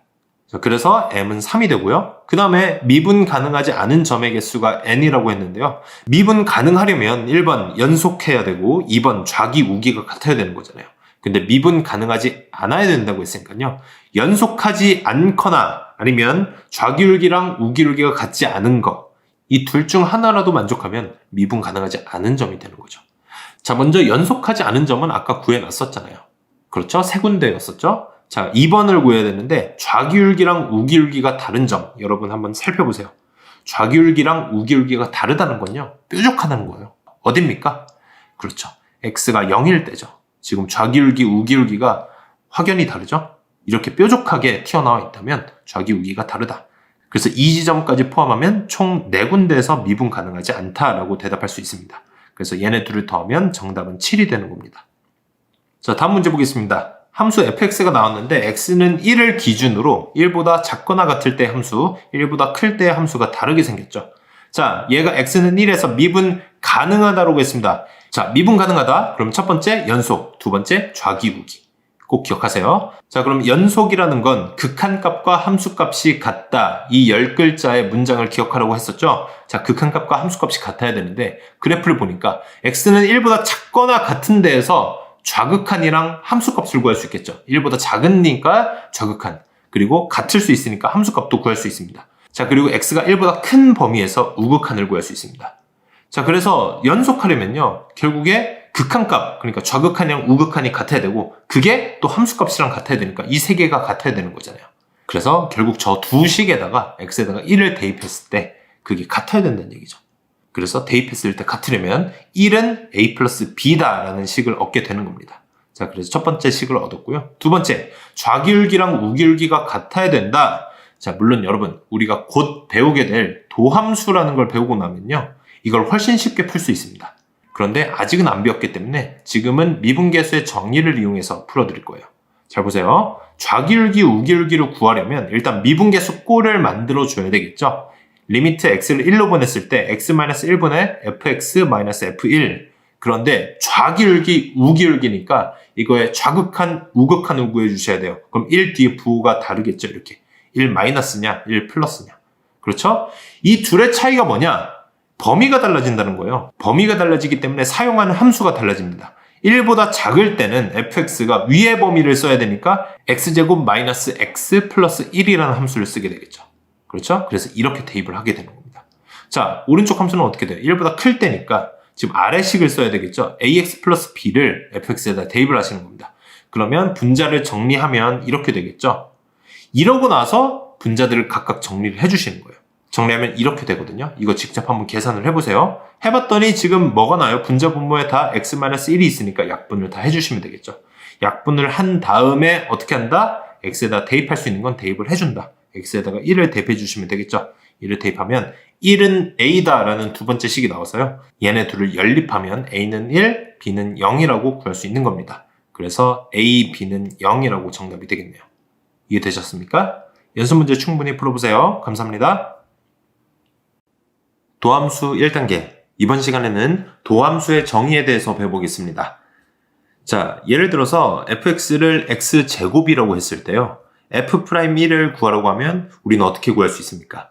자, 그래서 m은 3이 되고요. 그 다음에 미분 가능하지 않은 점의 개수가 n이라고 했는데요. 미분 가능하려면 1번 연속해야 되고 2번 좌기, 우기가 같아야 되는 거잖아요. 근데 미분 가능하지 않아야 된다고 했으니까요. 연속하지 않거나 아니면 좌기울기랑 우기울기가 같지 않은 거, 이 둘 중 하나라도 만족하면 미분 가능하지 않은 점이 되는 거죠. 자, 먼저 연속하지 않은 점은 아까 구해놨었잖아요. 그렇죠? 세 군데였었죠? 자, 2번을 구해야 되는데 좌기울기랑 우기울기가 다른 점 여러분 한번 살펴보세요. 좌기울기랑 우기울기가 다르다는 건요. 뾰족하다는 거예요. 어딥니까? 그렇죠. x가 0일 때죠. 지금 좌기울기, 우기울기가 확연히 다르죠? 이렇게 뾰족하게 튀어나와 있다면 좌기우기가 다르다. 그래서 이 지점까지 포함하면 총 4군데에서 미분 가능하지 않다라고 대답할 수 있습니다. 그래서 얘네 둘을 더하면 정답은 7이 되는 겁니다. 자, 다음 문제 보겠습니다. 함수 fx가 나왔는데 x는 1을 기준으로 1보다 작거나 같을 때 함수, 1보다 클 때 함수가 다르게 생겼죠. 자, 얘가 x는 1에서 미분 가능하다라고 했습니다. 자, 미분 가능하다. 그럼 첫 번째 연속, 두 번째 좌기우기. 꼭 기억하세요. 자, 그럼 연속이라는 건 극한값과 함수값이 같다. 이 10글자의 문장을 기억하라고 했었죠. 자, 극한값과 함수값이 같아야 되는데 그래프를 보니까 x는 1보다 작거나 같은 데에서 좌극한이랑 함수값을 구할 수 있겠죠. 1보다 작으니까 좌극한, 그리고 같을 수 있으니까 함수값도 구할 수 있습니다. 자, 그리고 x가 1보다 큰 범위에서 우극한을 구할 수 있습니다. 자, 그래서 연속하려면요, 결국에 극한값, 그러니까 좌극한이랑 우극한이 같아야 되고, 그게 또 함수값이랑 같아야 되니까 이 세 개가 같아야 되는 거잖아요. 그래서 결국 저 두 식에다가 x에다가 1을 대입했을 때 그게 같아야 된다는 얘기죠. 그래서 대입했을 때 같으려면 1은 a 플러스 b다라는 식을 얻게 되는 겁니다. 자, 그래서 첫 번째 식을 얻었고요. 두 번째, 좌기울기랑 우기울기가 같아야 된다. 자, 물론 여러분, 우리가 곧 배우게 될 도함수라는 걸 배우고 나면요, 이걸 훨씬 쉽게 풀 수 있습니다. 그런데 아직은 안 배웠기 때문에 지금은 미분계수의 정의를 이용해서 풀어드릴 거예요. 잘 보세요. 좌기울기, 우기울기를 구하려면 일단 미분계수 꼴을 만들어줘야 되겠죠. 리미트 x를 1로 보냈을 때 x-1분의 fx-f1. 그런데 좌기울기, 우기울기니까 이거의 좌극한, 우극한을 구해주셔야 돼요. 그럼 1 뒤에 부호가 다르겠죠. 이렇게 1 마이너스냐, 1 플러스냐. 그렇죠? 이 둘의 차이가 뭐냐? 범위가 달라진다는 거예요. 범위가 달라지기 때문에 사용하는 함수가 달라집니다. 1보다 작을 때는 fx가 위의 범위를 써야 되니까 x제곱 마이너스 x 플러스 1이라는 함수를 쓰게 되겠죠. 그렇죠? 그래서 이렇게 대입을 하게 되는 겁니다. 자, 오른쪽 함수는 어떻게 돼요? 1보다 클 때니까 지금 아래식을 써야 되겠죠. ax 플러스 b를 fx에다 대입을 하시는 겁니다. 그러면 분자를 정리하면 이렇게 되겠죠. 이러고 나서 분자들을 각각 정리를 해주시는 거예요. 정리하면 이렇게 되거든요. 이거 직접 한번 계산을 해보세요. 해봤더니 지금 뭐가 나요? 분자 분모에 다 x-1이 있으니까 약분을 다 해주시면 되겠죠. 약분을 한 다음에 어떻게 한다? x에다 대입할 수 있는 건 대입을 해준다. x에다가 1을 대입해 주시면 되겠죠. 1을 대입하면 1은 a다라는 두 번째 식이 나와서요. 얘네 둘을 연립하면 a는 1, b는 0이라고 구할 수 있는 겁니다. 그래서 a, b는 0이라고 정답이 되겠네요. 이해되셨습니까? 연습 문제 충분히 풀어보세요. 감사합니다. 도함수 1단계. 이번 시간에는 도함수의 정의에 대해서 배워보겠습니다. 자, 예를 들어서 fx를 x제곱이라고 했을 때요. f'1을 구하라고 하면 우리는 어떻게 구할 수 있습니까?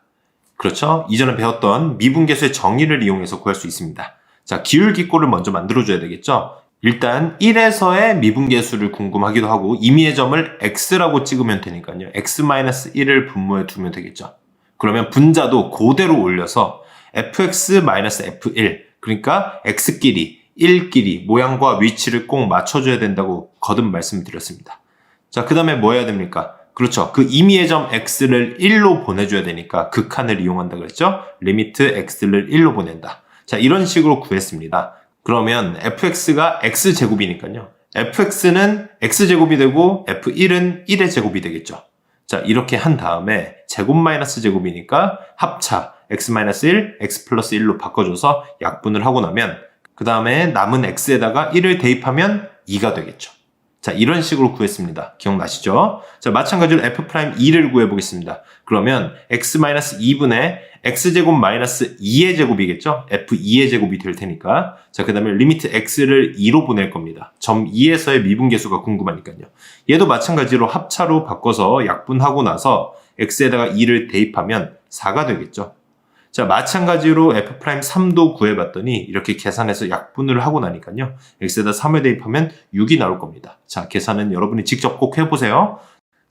그렇죠? 이전에 배웠던 미분계수의 정의를 이용해서 구할 수 있습니다. 자, 기울기꼴을 먼저 만들어줘야 되겠죠? 일단 1에서의 미분계수를 궁금하기도 하고 임의의 점을 x라고 찍으면 되니까요. x-1을 분모에 두면 되겠죠? 그러면 분자도 그대로 올려서 fx-f1, 그러니까 x끼리, 1끼리 모양과 위치를 꼭 맞춰줘야 된다고 거듭 말씀드렸습니다. 자, 그 다음에 뭐 해야 됩니까? 그렇죠. 그 임의의 점 x를 1로 보내줘야 되니까 극한을 이용한다 그랬죠? 리미트 x를 1로 보낸다. 자, 이런 식으로 구했습니다. 그러면 fx가 x제곱이니까요. fx는 x제곱이 되고 f1은 1의 제곱이 되겠죠. 자, 이렇게 한 다음에 제곱 마이너스 제곱이니까 합차 x-1, x 플러스 1로 바꿔줘서 약분을 하고 나면 그 다음에 남은 x에다가 1을 대입하면 2가 되겠죠. 자, 이런 식으로 구했습니다. 기억나시죠? 자, 마찬가지로 f'2를 구해보겠습니다. 그러면 x-2분의 x제곱 마이너스 2의 제곱이겠죠? f2의 제곱이 될 테니까. 자, 그 다음에 리미트 x를 2로 보낼 겁니다. 점 2에서의 미분계수가 궁금하니까요. 얘도 마찬가지로 합차로 바꿔서 약분하고 나서 x에다가 2를 대입하면 4가 되겠죠. 자, 마찬가지로 f'3도 구해봤더니 이렇게 계산해서 약분을 하고 나니까요. x에다 3을 대입하면 6이 나올 겁니다. 자, 계산은 여러분이 직접 꼭 해보세요.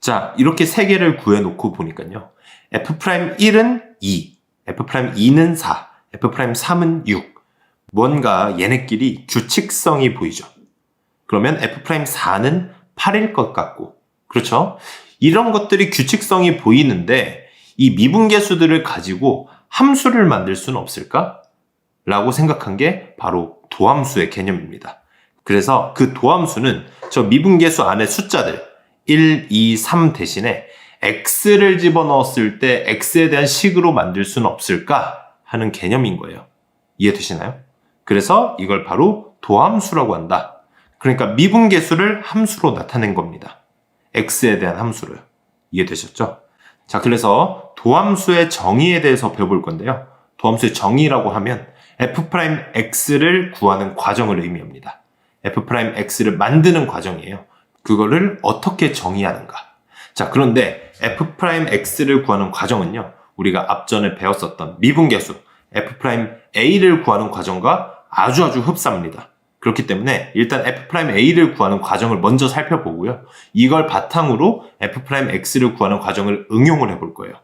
자, 이렇게 3개를 구해놓고 보니까요. f'1은 2, f'2는 4, f'3은 6. 뭔가 얘네끼리 규칙성이 보이죠. 그러면 f'4는 8일 것 같고, 그렇죠? 이런 것들이 규칙성이 보이는데 이 미분계수들을 가지고 함수를 만들 수는 없을까? 라고 생각한 게 바로 도함수의 개념입니다. 그래서 그 도함수는 저 미분계수 안에 숫자들 1, 2, 3 대신에 x를 집어넣었을 때 x에 대한 식으로 만들 수는 없을까? 하는 개념인 거예요. 이해되시나요? 그래서 이걸 바로 도함수라고 한다. 그러니까 미분계수를 함수로 나타낸 겁니다. x에 대한 함수를. 이해되셨죠? 자, 그래서 도함수의 정의에 대해서 배워볼 건데요. 도함수의 정의라고 하면 f'x를 구하는 과정을 의미합니다. f'x를 만드는 과정이에요. 그거를 어떻게 정의하는가? 자, 그런데 f'x를 구하는 과정은요. 우리가 앞전에 배웠었던 미분계수 f'a를 구하는 과정과 아주 흡사합니다. 그렇기 때문에 일단 f'a를 구하는 과정을 먼저 살펴보고요. 이걸 바탕으로 f'x를 구하는 과정을 응용을 해볼 거예요.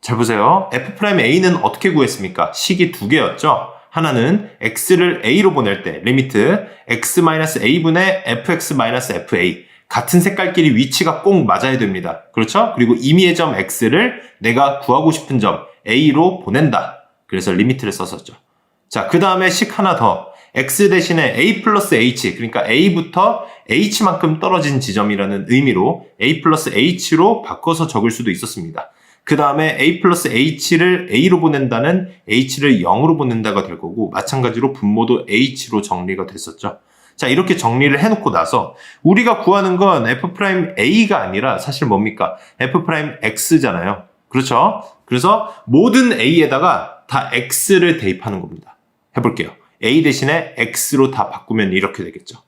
잘 보세요. f'a는 어떻게 구했습니까? 식이 두 개였죠. 하나는 x를 a로 보낼 때 리미트 x-a분의 fx-fa 같은 색깔끼리 위치가 꼭 맞아야 됩니다. 그렇죠? 그리고 임의의 점 x를 내가 구하고 싶은 점 a로 보낸다. 그래서 리미트를 썼었죠. 자, 그 다음에 식 하나 더. x 대신에 a 플러스 h, 그러니까 a부터 h만큼 떨어진 지점이라는 의미로 a 플러스 h로 바꿔서 적을 수도 있었습니다. 그 다음에 a 플러스 h를 a로 보낸다는 h를 0으로 보낸다가 될 거고, 마찬가지로 분모도 h로 정리가 됐었죠. 자, 이렇게 정리를 해놓고 나서 우리가 구하는 건 f'a가 아니라 사실 뭡니까? f'x잖아요. 그렇죠? 그래서 모든 a에다가 다 x를 대입하는 겁니다. 해볼게요. a 대신에 x로 다 바꾸면 이렇게 되겠죠.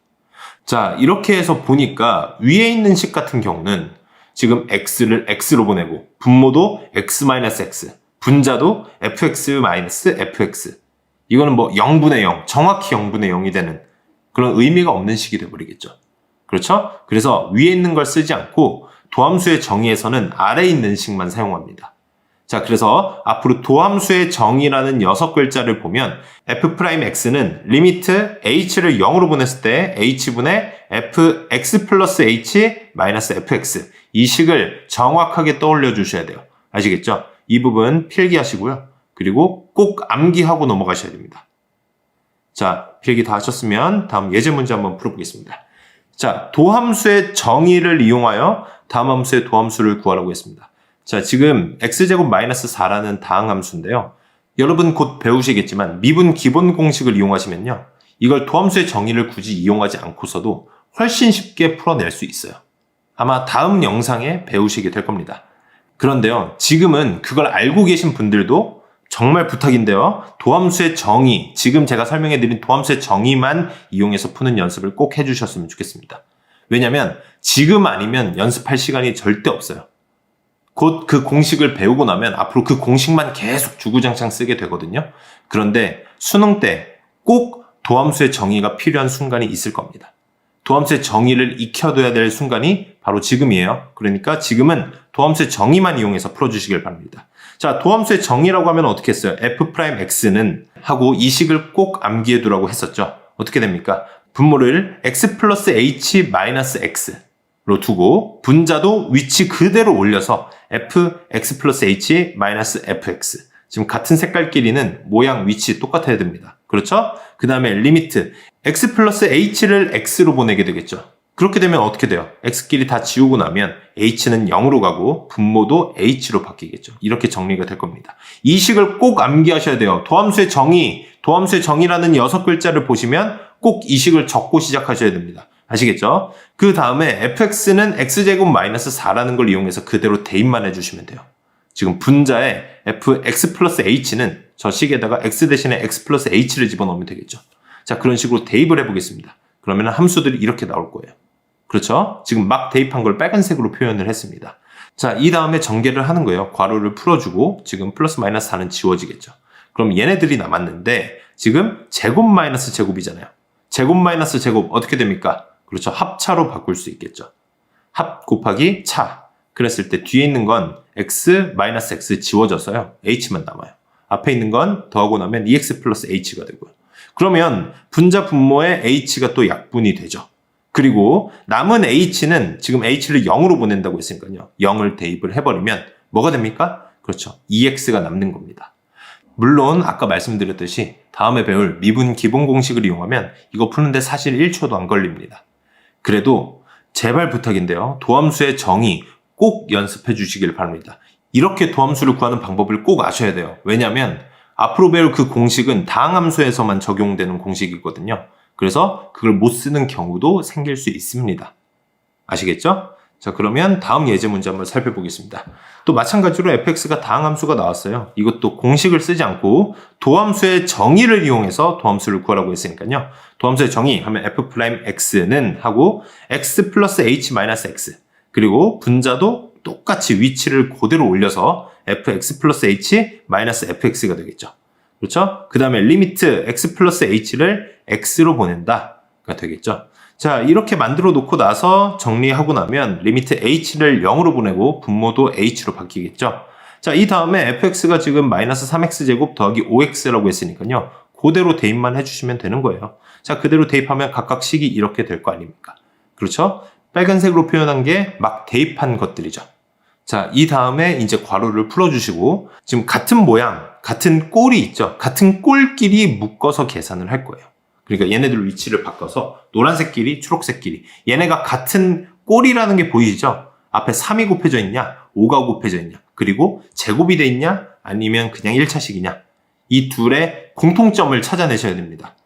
자, 이렇게 해서 보니까 위에 있는 식 같은 경우는 지금 x를 x로 보내고 분모도 x-x, 분자도 fx-fx. 이거는 뭐 0분의 0, 정확히 0분의 0이 되는 그런 의미가 없는 식이 되어버리겠죠. 그렇죠? 그래서 위에 있는 걸 쓰지 않고 도함수의 정의에서는 아래에 있는 식만 사용합니다. 자, 그래서 앞으로 도함수의 정의라는 6글자를 보면 f'x는 리미트 h를 0으로 보냈을 때 h분의 fx 플러스 h 마이너스 fx 이 식을 정확하게 떠올려 주셔야 돼요. 아시겠죠? 이 부분 필기하시고요. 그리고 꼭 암기하고 넘어가셔야 됩니다. 자, 필기 다 하셨으면 다음 예제 문제 한번 풀어보겠습니다. 자, 도함수의 정의를 이용하여 다음 함수의 도함수를 구하라고 했습니다. 자, 지금 x제곱 마이너스 4라는 다항함수인데요. 여러분 곧 배우시겠지만 미분 기본 공식을 이용하시면요. 이걸 도함수의 정의를 굳이 이용하지 않고서도 훨씬 쉽게 풀어낼 수 있어요. 아마 다음 영상에 배우시게 될 겁니다. 그런데요. 지금은 그걸 알고 계신 분들도 정말 부탁인데요. 도함수의 정의, 지금 제가 설명해드린 도함수의 정의만 이용해서 푸는 연습을 꼭 해주셨으면 좋겠습니다. 왜냐면 지금 아니면 연습할 시간이 절대 없어요. 곧 그 공식을 배우고 나면 앞으로 그 공식만 계속 주구장창 쓰게 되거든요. 그런데 수능 때 꼭 도함수의 정의가 필요한 순간이 있을 겁니다. 도함수의 정의를 익혀둬야 될 순간이 바로 지금이에요. 그러니까 지금은 도함수의 정의만 이용해서 풀어주시길 바랍니다. 자, 도함수의 정의라고 하면 어떻게 했어요? f'x는 하고 이 식을 꼭 암기해두라고 했었죠. 어떻게 됩니까? 분모를 x 플러스 h 마이너스 x로 두고 분자도 위치 그대로 올려서 fx 플러스 h 마이너스 fx 지금 같은 색깔끼리는 모양 위치 똑같아야 됩니다. 그렇죠? 그 다음에 리미트 x 플러스 h를 x로 보내게 되겠죠. 그렇게 되면 어떻게 돼요? x끼리 다 지우고 나면 h는 0으로 가고 분모도 h로 바뀌겠죠. 이렇게 정리가 될 겁니다. 이 식을 꼭 암기하셔야 돼요. 도함수의 정의라는 6글자를 보시면 꼭 이 식을 적고 시작하셔야 됩니다. 아시겠죠? 그 다음에 fx는 x제곱 마이너스 4라는 걸 이용해서 그대로 대입만 해주시면 돼요. 지금 분자에 fx 플러스 h는 저 식에다가 x 대신에 x 플러스 h를 집어넣으면 되겠죠. 자, 그런 식으로 대입을 해보겠습니다. 그러면 함수들이 이렇게 나올 거예요. 그렇죠? 지금 막 대입한 걸 빨간색으로 표현을 했습니다. 자, 이 다음에 전개를 하는 거예요. 괄호를 풀어주고 지금 플러스 마이너스 4는 지워지겠죠. 그럼 얘네들이 남았는데 지금 제곱 마이너스 제곱이잖아요. 제곱 마이너스 제곱 어떻게 됩니까? 그렇죠. 합차로 바꿀 수 있겠죠. 합 곱하기 차. 그랬을 때 뒤에 있는 건 x 마이너스 x 지워져서요. h만 남아요. 앞에 있는 건 더하고 나면 2x 플러스 h가 되고요. 그러면 분자 분모의 h가 또 약분이 되죠. 그리고 남은 h는 지금 h를 0으로 보낸다고 했으니까요. 0을 대입을 해버리면 뭐가 됩니까? 그렇죠. 2x가 남는 겁니다. 물론 아까 말씀드렸듯이 다음에 배울 미분 기본 공식을 이용하면 이거 푸는데 사실 1초도 안 걸립니다. 그래도 제발 부탁인데요. 도함수의 정의 꼭 연습해 주시길 바랍니다. 이렇게 도함수를 구하는 방법을 꼭 아셔야 돼요. 왜냐하면 앞으로 배울 그 공식은 다항함수에서만 적용되는 공식이거든요. 그래서 그걸 못 쓰는 경우도 생길 수 있습니다. 아시겠죠? 자, 그러면 다음 예제 문제 한번 살펴보겠습니다. 또 마찬가지로 fx가 다항함수가 나왔어요. 이것도 공식을 쓰지 않고 도함수의 정의를 이용해서 도함수를 구하라고 했으니까요. 도함수의 정의 하면 f'x는 하고 x 플러스 h 마이너스 x 그리고 분자도 똑같이 위치를 그대로 올려서 fx 플러스 h 마이너스 fx가 되겠죠. 그렇죠? 그 다음에 리미트 x 플러스 h를 x로 보낸다가 되겠죠. 자, 이렇게 만들어 놓고 나서 정리하고 나면 리미트 h를 0으로 보내고 분모도 h로 바뀌겠죠. 자, 이 다음에 fx가 지금 마이너스 3x제곱 더하기 5x라고 했으니까요. 그대로 대입만 해주시면 되는 거예요. 자, 그대로 대입하면 각각 식이 이렇게 될 거 아닙니까? 그렇죠? 빨간색으로 표현한 게 막 대입한 것들이죠. 자, 이 다음에 이제 괄호를 풀어주시고 지금 같은 모양, 같은 꼴이 있죠. 같은 꼴끼리 묶어서 계산을 할 거예요. 그러니까 얘네들 위치를 바꿔서 노란색 끼리, 초록색 끼리. 얘네가 같은 꼴이라는 게 보이시죠? 앞에 3이 곱해져 있냐, 5가 곱해져 있냐, 그리고 제곱이 돼 있냐, 아니면 그냥 1차식이냐. 이 둘의 공통점을 찾아내셔야 됩니다.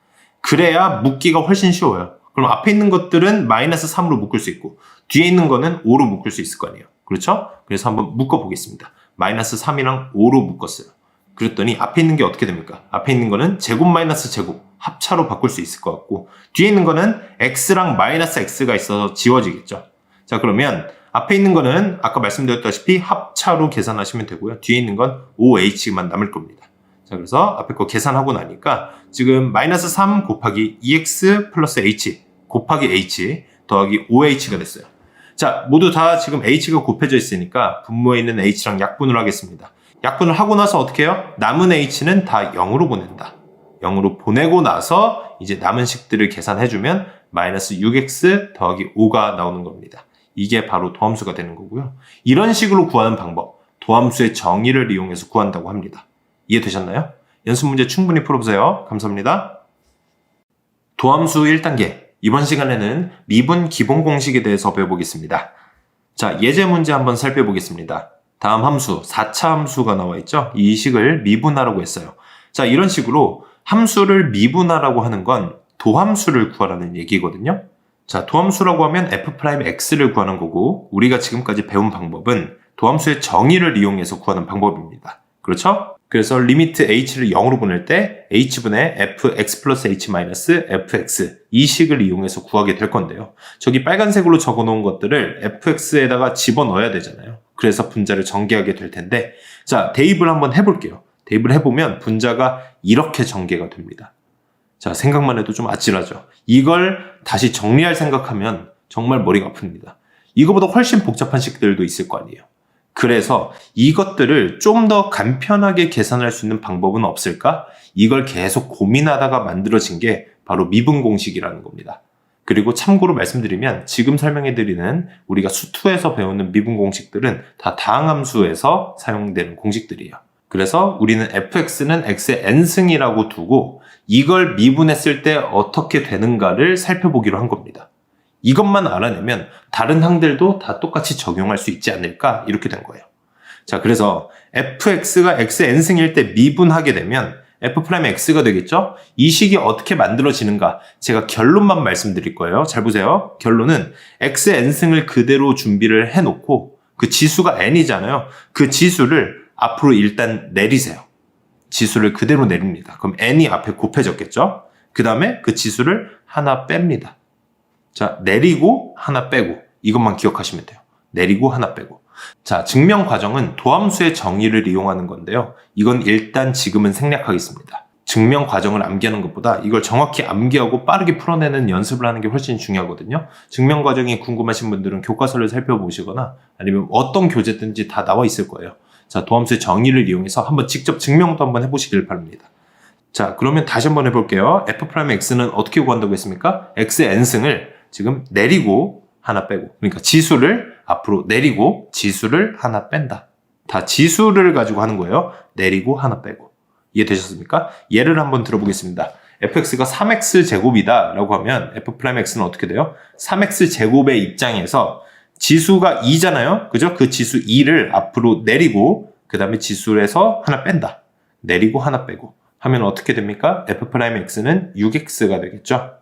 그래야 묶기가 훨씬 쉬워요. 그럼 앞에 있는 것들은 마이너스 3으로 묶을 수 있고 뒤에 있는 거는 5로 묶을 수 있을 거 아니에요. 그렇죠? 그래서 한번 묶어보겠습니다. 마이너스 3이랑 5로 묶었어요. 그랬더니 앞에 있는 게 어떻게 됩니까? 앞에 있는 거는 제곱 마이너스 제곱 합차로 바꿀 수 있을 것 같고 뒤에 있는 거는 x랑 마이너스 x가 있어서 지워지겠죠. 자, 그러면 앞에 있는 거는 아까 말씀드렸다시피 합차로 계산하시면 되고요. 뒤에 있는 건 5h만 남을 겁니다. 자, 그래서 앞에 거 계산하고 나니까 지금 마이너스 3 곱하기 2x 플러스 h 곱하기 h 더하기 5h가 됐어요. 자, 모두 다 지금 h가 곱해져 있으니까 분모에 있는 h랑 약분을 하겠습니다. 약분을 하고 나서 어떻게 해요? 남은 h는 다 0으로 보낸다. 0으로 보내고 나서 이제 남은 식들을 계산해주면 마이너스 6x 더하기 5가 나오는 겁니다. 이게 바로 도함수가 되는 거고요. 이런 식으로 구하는 방법, 도함수의 정의를 이용해서 구한다고 합니다. 이해되셨나요? 연습 문제 충분히 풀어보세요. 감사합니다. 도함수 1단계. 이번 시간에는 미분 기본 공식에 대해서 배워보겠습니다. 자, 예제 문제 한번 살펴보겠습니다. 다음 함수, 4차 함수가 나와 있죠? 이 식을 미분하라고 했어요. 자, 이런 식으로 함수를 미분하라고 하는 건 도함수를 구하라는 얘기거든요. 자, 도함수라고 하면 f'x를 구하는 거고 우리가 지금까지 배운 방법은 도함수의 정의를 이용해서 구하는 방법입니다. 그렇죠? 그래서 리미트 h를 0으로 보낼 때 h분의 fx 플러스 h 마이너스 fx 이 식을 이용해서 구하게 될 건데요. 저기 빨간색으로 적어놓은 것들을 fx에다가 집어넣어야 되잖아요. 그래서 분자를 전개하게 될 텐데 자, 대입을 한번 해볼게요. 대입을 해보면 분자가 이렇게 전개가 됩니다. 자, 생각만 해도 좀 아찔하죠. 이걸 다시 정리할 생각하면 정말 머리가 아픕니다. 이거보다 훨씬 복잡한 식들도 있을 거 아니에요. 그래서 이것들을 좀 더 간편하게 계산할 수 있는 방법은 없을까? 이걸 계속 고민하다가 만들어진 게 바로 미분 공식이라는 겁니다. 그리고 참고로 말씀드리면 지금 설명해드리는 우리가 수투에서 배우는 미분 공식들은 다 다항함수에서 사용되는 공식들이에요. 그래서 우리는 fx는 x의 n승이라고 두고 이걸 미분했을 때 어떻게 되는가를 살펴보기로 한 겁니다. 이것만 알아내면 다른 항들도 다 똑같이 적용할 수 있지 않을까 이렇게 된 거예요. 자, 그래서 fx가 x의 n승일 때 미분하게 되면 f'x가 되겠죠? 이 식이 어떻게 만들어지는가 제가 결론만 말씀드릴 거예요. 잘 보세요. 결론은 x의 n승을 그대로 준비를 해놓고 그 지수가 n이잖아요. 그 지수를 앞으로 일단 내리세요. 지수를 그대로 내립니다. 그럼 n이 앞에 곱해졌겠죠? 그 다음에 그 지수를 하나 뺍니다. 자, 내리고 하나 빼고 이것만 기억하시면 돼요. 내리고 하나 빼고. 자, 증명 과정은 도함수의 정의를 이용하는 건데요. 이건 일단 지금은 생략하겠습니다. 증명 과정을 암기하는 것보다 이걸 정확히 암기하고 빠르게 풀어내는 연습을 하는 게 훨씬 중요하거든요. 증명 과정이 궁금하신 분들은 교과서를 살펴보시거나 아니면 어떤 교재든지 다 나와 있을 거예요. 자, 도함수의 정의를 이용해서 한번 직접 증명도 한번 해보시길 바랍니다. 자, 그러면 다시 한번 해볼게요. f'x는 어떻게 구한다고 했습니까? x의 n승을 지금 내리고 하나 빼고, 그러니까 지수를 앞으로 내리고 지수를 하나 뺀다. 다 지수를 가지고 하는 거예요. 내리고 하나 빼고. 이해되셨습니까? 예를 한번 들어보겠습니다. fx가 3x 제곱이다 라고 하면 f'x는 어떻게 돼요? 3x 제곱의 입장에서 지수가 2잖아요. 그죠? 그 지수 2를 앞으로 내리고 그 다음에 지수에서 하나 뺀다. 내리고 하나 빼고 하면 어떻게 됩니까? f'x는 6x가 되겠죠?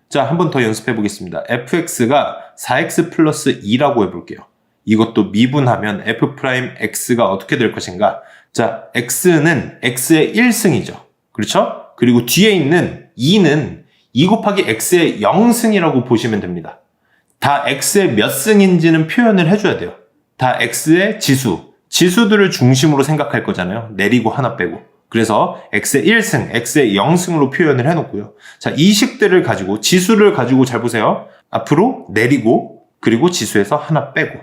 자, 한 번 더 연습해 보겠습니다. fx가 4x 플러스 2라고 해볼게요. 이것도 미분하면 f'x가 어떻게 될 것인가? 자, x는 x의 1승이죠. 그렇죠? 그리고 뒤에 있는 2는 2 곱하기 x의 0승이라고 보시면 됩니다. 다 x의 몇 승인지는 표현을 해줘야 돼요. 다 x의 지수들을 중심으로 생각할 거잖아요. 내리고 하나 빼고. 그래서 x의 1승, x의 0승으로 표현을 해놓고요. 자, 이 식들을 가지고 지수를 가지고 잘 보세요. 앞으로 내리고 그리고 지수에서 하나 빼고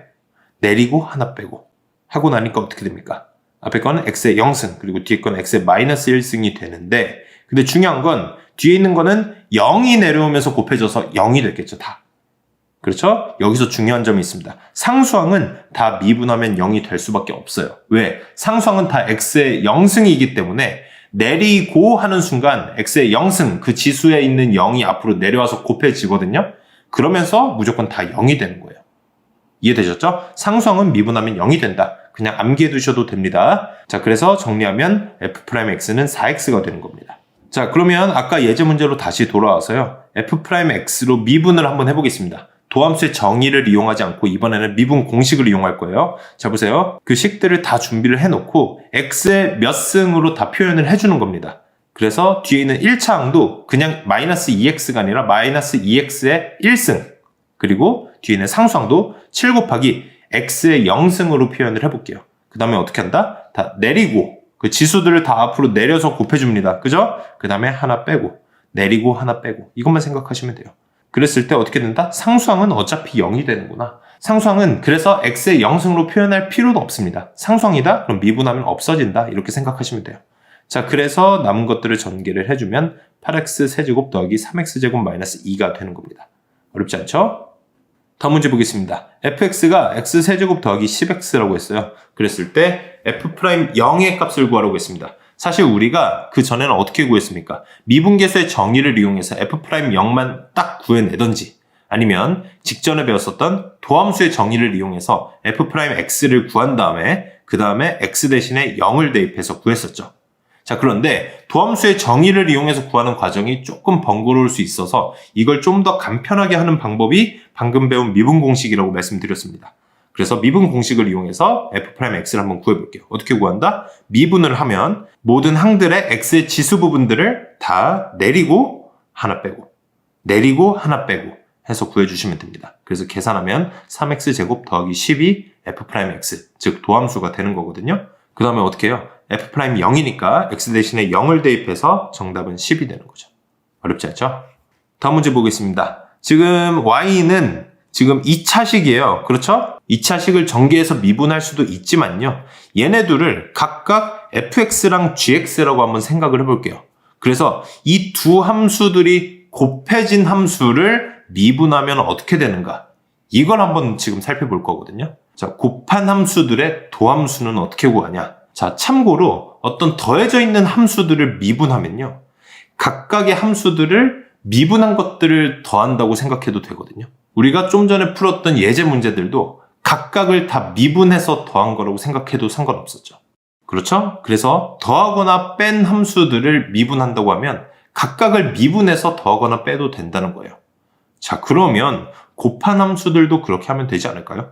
내리고 하나 빼고 하고 나니까 어떻게 됩니까? 앞에 거는 x의 0승 그리고 뒤에 거는 x의 마이너스 1승이 되는데 근데 중요한 건 뒤에 있는 거는 0이 내려오면서 곱해져서 0이 되겠죠. 다. 그렇죠? 여기서 중요한 점이 있습니다. 상수항은 다 미분하면 0이 될 수밖에 없어요. 왜? 상수항은 다 x의 0승이기 때문에 내리고 하는 순간 x의 0승, 그 지수에 있는 0이 앞으로 내려와서 곱해지거든요. 그러면서 무조건 다 0이 되는 거예요. 이해되셨죠? 상수항은 미분하면 0이 된다. 그냥 암기해 두셔도 됩니다. 자, 그래서 정리하면 f'x는 4x가 되는 겁니다. 자, 그러면 아까 예제 문제로 다시 돌아와서요. f'x로 미분을 한번 해보겠습니다. 도함수의 정의를 이용하지 않고 이번에는 미분 공식을 이용할 거예요. 자, 보세요. 그 식들을 다 준비를 해놓고 x의 몇 승으로 다 표현을 해주는 겁니다. 그래서 뒤에 있는 1차 항도 그냥 마이너스 2x가 아니라 마이너스 2x의 1승 그리고 뒤에 있는 상수항도 7 곱하기 x의 0승으로 표현을 해볼게요. 그 다음에 어떻게 한다? 다 내리고 그 지수들을 다 앞으로 내려서 곱해줍니다. 그죠? 그 다음에 하나 빼고 내리고 하나 빼고 이것만 생각하시면 돼요. 그랬을 때 어떻게 된다? 상수항은 어차피 0이 되는구나. 상수항은 그래서 x의 0승으로 표현할 필요도 없습니다. 상수항이다? 그럼 미분하면 없어진다. 이렇게 생각하시면 돼요. 자, 그래서 남은 것들을 전개를 해주면 8x 세제곱 더하기 3x제곱 마이너스 2가 되는 겁니다. 어렵지 않죠? 다음 문제 보겠습니다. fx가 x 세제곱 더하기 10x라고 했어요. 그랬을 때 f'0의 값을 구하라고 했습니다. 사실 우리가 그 전에는 어떻게 구했습니까? 미분계수의 정의를 이용해서 f'0만 딱 구해내던지 아니면 직전에 배웠었던 도함수의 정의를 이용해서 f'x를 구한 다음에 그 다음에 x 대신에 0을 대입해서 구했었죠. 자, 그런데 도함수의 정의를 이용해서 구하는 과정이 조금 번거로울 수 있어서 이걸 좀 더 간편하게 하는 방법이 방금 배운 미분 공식이라고 말씀드렸습니다. 그래서 미분 공식을 이용해서 f'x를 한번 구해볼게요. 어떻게 구한다? 미분을 하면 모든 항들의 x의 지수 부분들을 다 내리고 하나 빼고 내리고 하나 빼고 해서 구해주시면 됩니다. 그래서 계산하면 3x제곱 더하기 10이 f'x, 즉 도함수가 되는 거거든요. 그 다음에 어떻게 해요? f'0이니까 x 대신에 0을 대입해서 정답은 10이 되는 거죠. 어렵지 않죠? 다음 문제 보겠습니다. 지금 y는 지금 2차식이에요. 그렇죠? 2차식을 전개해서 미분할 수도 있지만요. 얘네들을 각각 fx랑 gx라고 한번 생각을 해볼게요. 그래서 이 두 함수들이 곱해진 함수를 미분하면 어떻게 되는가? 이걸 한번 지금 살펴볼 거거든요. 자, 곱한 함수들의 도함수는 어떻게 구하냐? 자, 참고로 어떤 더해져 있는 함수들을 미분하면요. 각각의 함수들을 미분한 것들을 더한다고 생각해도 되거든요. 우리가 좀 전에 풀었던 예제 문제들도 각각을 다 미분해서 더한 거라고 생각해도 상관없었죠. 그렇죠? 그래서 더하거나 뺀 함수들을 미분한다고 하면 각각을 미분해서 더하거나 빼도 된다는 거예요. 자, 그러면 곱한 함수들도 그렇게 하면 되지 않을까요?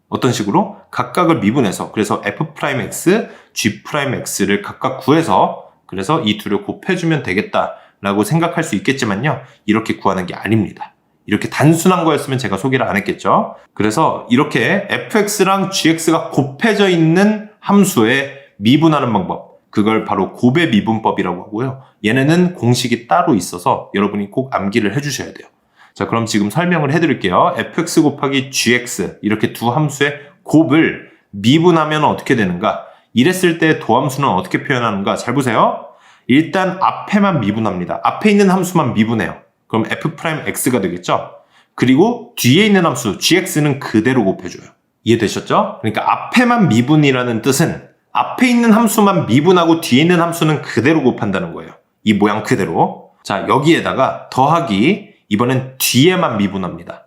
어떤 식으로? 각각을 미분해서 그래서 f'x, g'x를 각각 구해서 그래서 이 둘을 곱해주면 되겠다라고 생각할 수 있겠지만요. 이렇게 구하는 게 아닙니다. 이렇게 단순한 거였으면 제가 소개를 안 했겠죠. 그래서 이렇게 fx랑 gx가 곱해져 있는 함수에 미분하는 방법, 그걸 바로 곱의 미분법이라고 하고요. 얘네는 공식이 따로 있어서 여러분이 꼭 암기를 해주셔야 돼요. 자, 그럼 지금 설명을 해드릴게요. fx 곱하기 gx 이렇게 두 함수의 곱을 미분하면 어떻게 되는가? 이랬을 때 도함수는 어떻게 표현하는가? 잘 보세요. 일단 앞에만 미분합니다. 앞에 있는 함수만 미분해요. 그럼 f'x가 되겠죠? 그리고 뒤에 있는 함수 gx는 그대로 곱해줘요. 이해되셨죠? 그러니까 앞에만 미분이라는 뜻은 앞에 있는 함수만 미분하고 뒤에 있는 함수는 그대로 곱한다는 거예요. 이 모양 그대로. 자, 여기에다가 더하기 이번엔 뒤에만 미분합니다.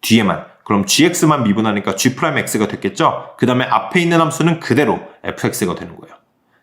뒤에만. 그럼 gx만 미분하니까 g'x가 됐겠죠? 그 다음에 앞에 있는 함수는 그대로 fx가 되는 거예요.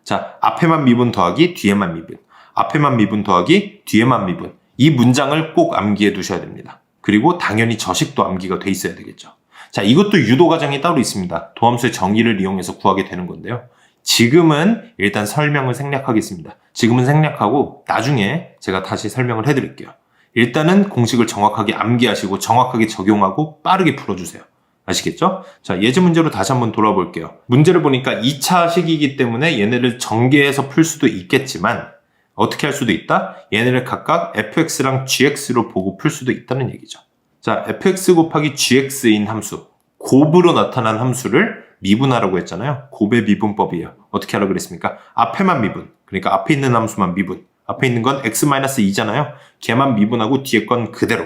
자, 앞에만 미분 더하기 뒤에만 미분. 앞에만 미분 더하기 뒤에만 미분. 이 문장을 꼭 암기해 두셔야 됩니다. 그리고 당연히 저식도 암기가 돼 있어야 되겠죠. 자, 이것도 유도 과정이 따로 있습니다. 도함수의 정의를 이용해서 구하게 되는 건데요. 지금은 일단 설명을 생략하겠습니다. 지금은 생략하고 나중에 제가 다시 설명을 해드릴게요. 일단은 공식을 정확하게 암기하시고 정확하게 적용하고 빠르게 풀어주세요. 아시겠죠? 자, 예제 문제로 다시 한번 돌아볼게요. 문제를 보니까 2차 식이기 때문에 얘네를 전개해서 풀 수도 있겠지만 어떻게 할 수도 있다? 얘네를 각각 fx랑 gx로 보고 풀 수도 있다는 얘기죠. 자, fx 곱하기 gx인 함수, 곱으로 나타난 함수를 미분하라고 했잖아요. 곱의 미분법이에요. 어떻게 하라고 그랬습니까? 앞에만 미분, 그러니까 앞에 있는 함수만 미분. 앞에 있는 건 x-2잖아요. 걔만 미분하고 뒤에 건 그대로.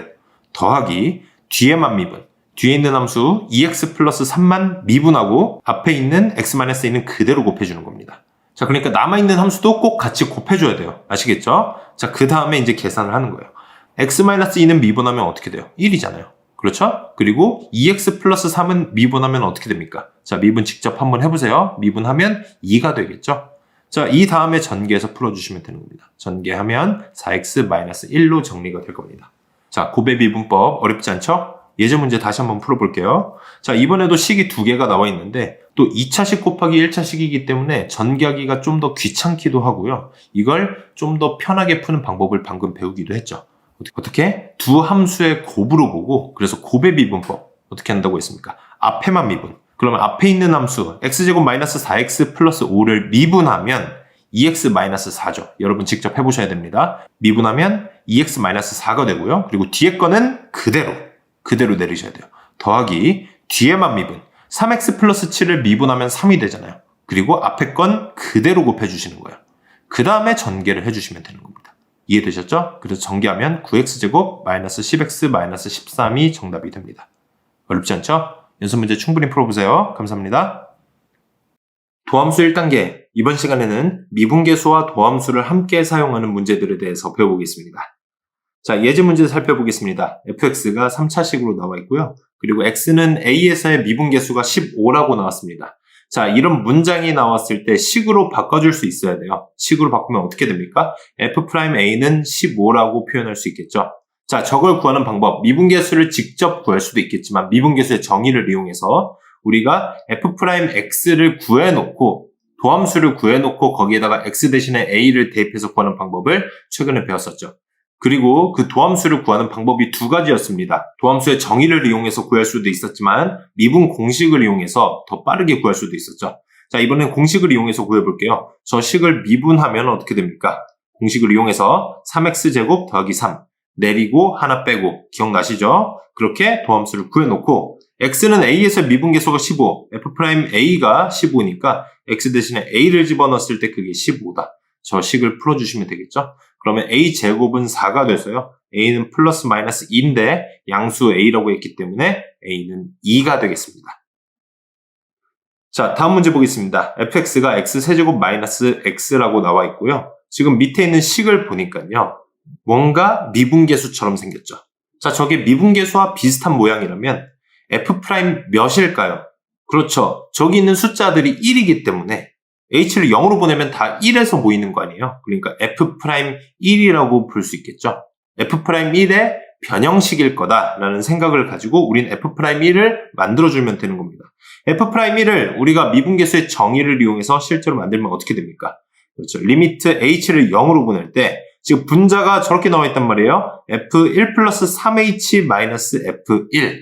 더하기 뒤에만 미분. 뒤에 있는 함수 2x 플러스 3만 미분하고 앞에 있는 x-2는 그대로 곱해주는 겁니다. 자, 그러니까 남아있는 함수도 꼭 같이 곱해줘야 돼요. 아시겠죠? 자, 그 다음에 이제 계산을 하는 거예요. x-2는 미분하면 어떻게 돼요? 1이잖아요. 그렇죠? 그리고 2x 플러스 3은 미분하면 어떻게 됩니까? 자, 미분 직접 한번 해보세요. 미분하면 2가 되겠죠? 자, 이 다음에 전개해서 풀어주시면 되는 겁니다. 전개하면 4x-1로 정리가 될 겁니다. 자, 곱의 미분법 어렵지 않죠? 예제 문제 다시 한번 풀어볼게요. 자, 이번에도 식이 두 개가 나와 있는데 또 2차식 곱하기 1차식이기 때문에 전개하기가 좀 더 귀찮기도 하고요. 이걸 좀 더 편하게 푸는 방법을 방금 배우기도 했죠. 어떻게? 두 함수의 곱으로 보고 그래서 곱의 미분법 어떻게 한다고 했습니까? 앞에만 미분. 그러면 앞에 있는 함수 x제곱 마이너스 4x 플러스 5를 미분하면 2x 마이너스 4죠. 여러분 직접 해보셔야 됩니다. 미분하면 2x 마이너스 4가 되고요. 그리고 뒤에 거는 그대로 내리셔야 돼요. 더하기 뒤에만 미분 3x 플러스 7을 미분하면 3이 되잖아요. 그리고 앞에 건 그대로 곱해주시는 거예요. 그 다음에 전개를 해주시면 되는 겁니다. 이해되셨죠? 그래서 전개하면 9x제곱 마이너스 10x 마이너스 13이 정답이 됩니다. 어렵지 않죠? 연습 문제 충분히 풀어보세요. 감사합니다. 도함수 1단계. 이번 시간에는 미분계수와 도함수를 함께 사용하는 문제들에 대해서 배워보겠습니다. 자, 예제 문제 살펴보겠습니다. fx가 3차식으로 나와 있고요. 그리고 x는 a에서의 미분계수가 15라고 나왔습니다. 자, 이런 문장이 나왔을 때 식으로 바꿔줄 수 있어야 돼요. 식으로 바꾸면 어떻게 됩니까? f'a는 15라고 표현할 수 있겠죠. 자, 저걸 구하는 방법, 미분계수를 직접 구할 수도 있겠지만 미분계수의 정의를 이용해서 우리가 f'x를 구해놓고 도함수를 구해놓고 거기에다가 x 대신에 a를 대입해서 구하는 방법을 최근에 배웠었죠. 그리고 그 도함수를 구하는 방법이 두 가지였습니다. 도함수의 정의를 이용해서 구할 수도 있었지만 미분 공식을 이용해서 더 빠르게 구할 수도 있었죠. 자, 이번엔 공식을 이용해서 구해볼게요. 저 식을 미분하면 어떻게 됩니까? 공식을 이용해서 3x제곱 더하기 3 내리고 하나 빼고 기억나시죠? 그렇게 도함수를 구해놓고 x는 a에서 미분계수가 15, f'a가 15니까 x 대신에 a를 집어넣었을 때 그게 15다. 저 식을 풀어주시면 되겠죠? 그러면 a제곱은 4가 돼서요. a는 플러스 마이너스 2인데 양수 a라고 했기 때문에 a는 2가 되겠습니다. 자, 다음 문제 보겠습니다. fx가 x세제곱 마이너스 x라고 나와 있고요. 지금 밑에 있는 식을 보니까요. 뭔가 미분계수처럼 생겼죠. 자, 저게 미분계수와 비슷한 모양이라면 f' 몇일까요? 그렇죠. 저기 있는 숫자들이 1이기 때문에 h를 0으로 보내면 다 1에서 모이는 거 아니에요? 그러니까 f'1이라고 볼 수 있겠죠. f'1의 변형식일 거다라는 생각을 가지고 우린 f'1을 만들어주면 되는 겁니다. f'1을 우리가 미분계수의 정의를 이용해서 실제로 만들면 어떻게 됩니까? 그렇죠. 리미트 h를 0으로 보낼 때 지금 분자가 저렇게 나와 있단 말이에요. F1 플러스 3H 마이너스 F1.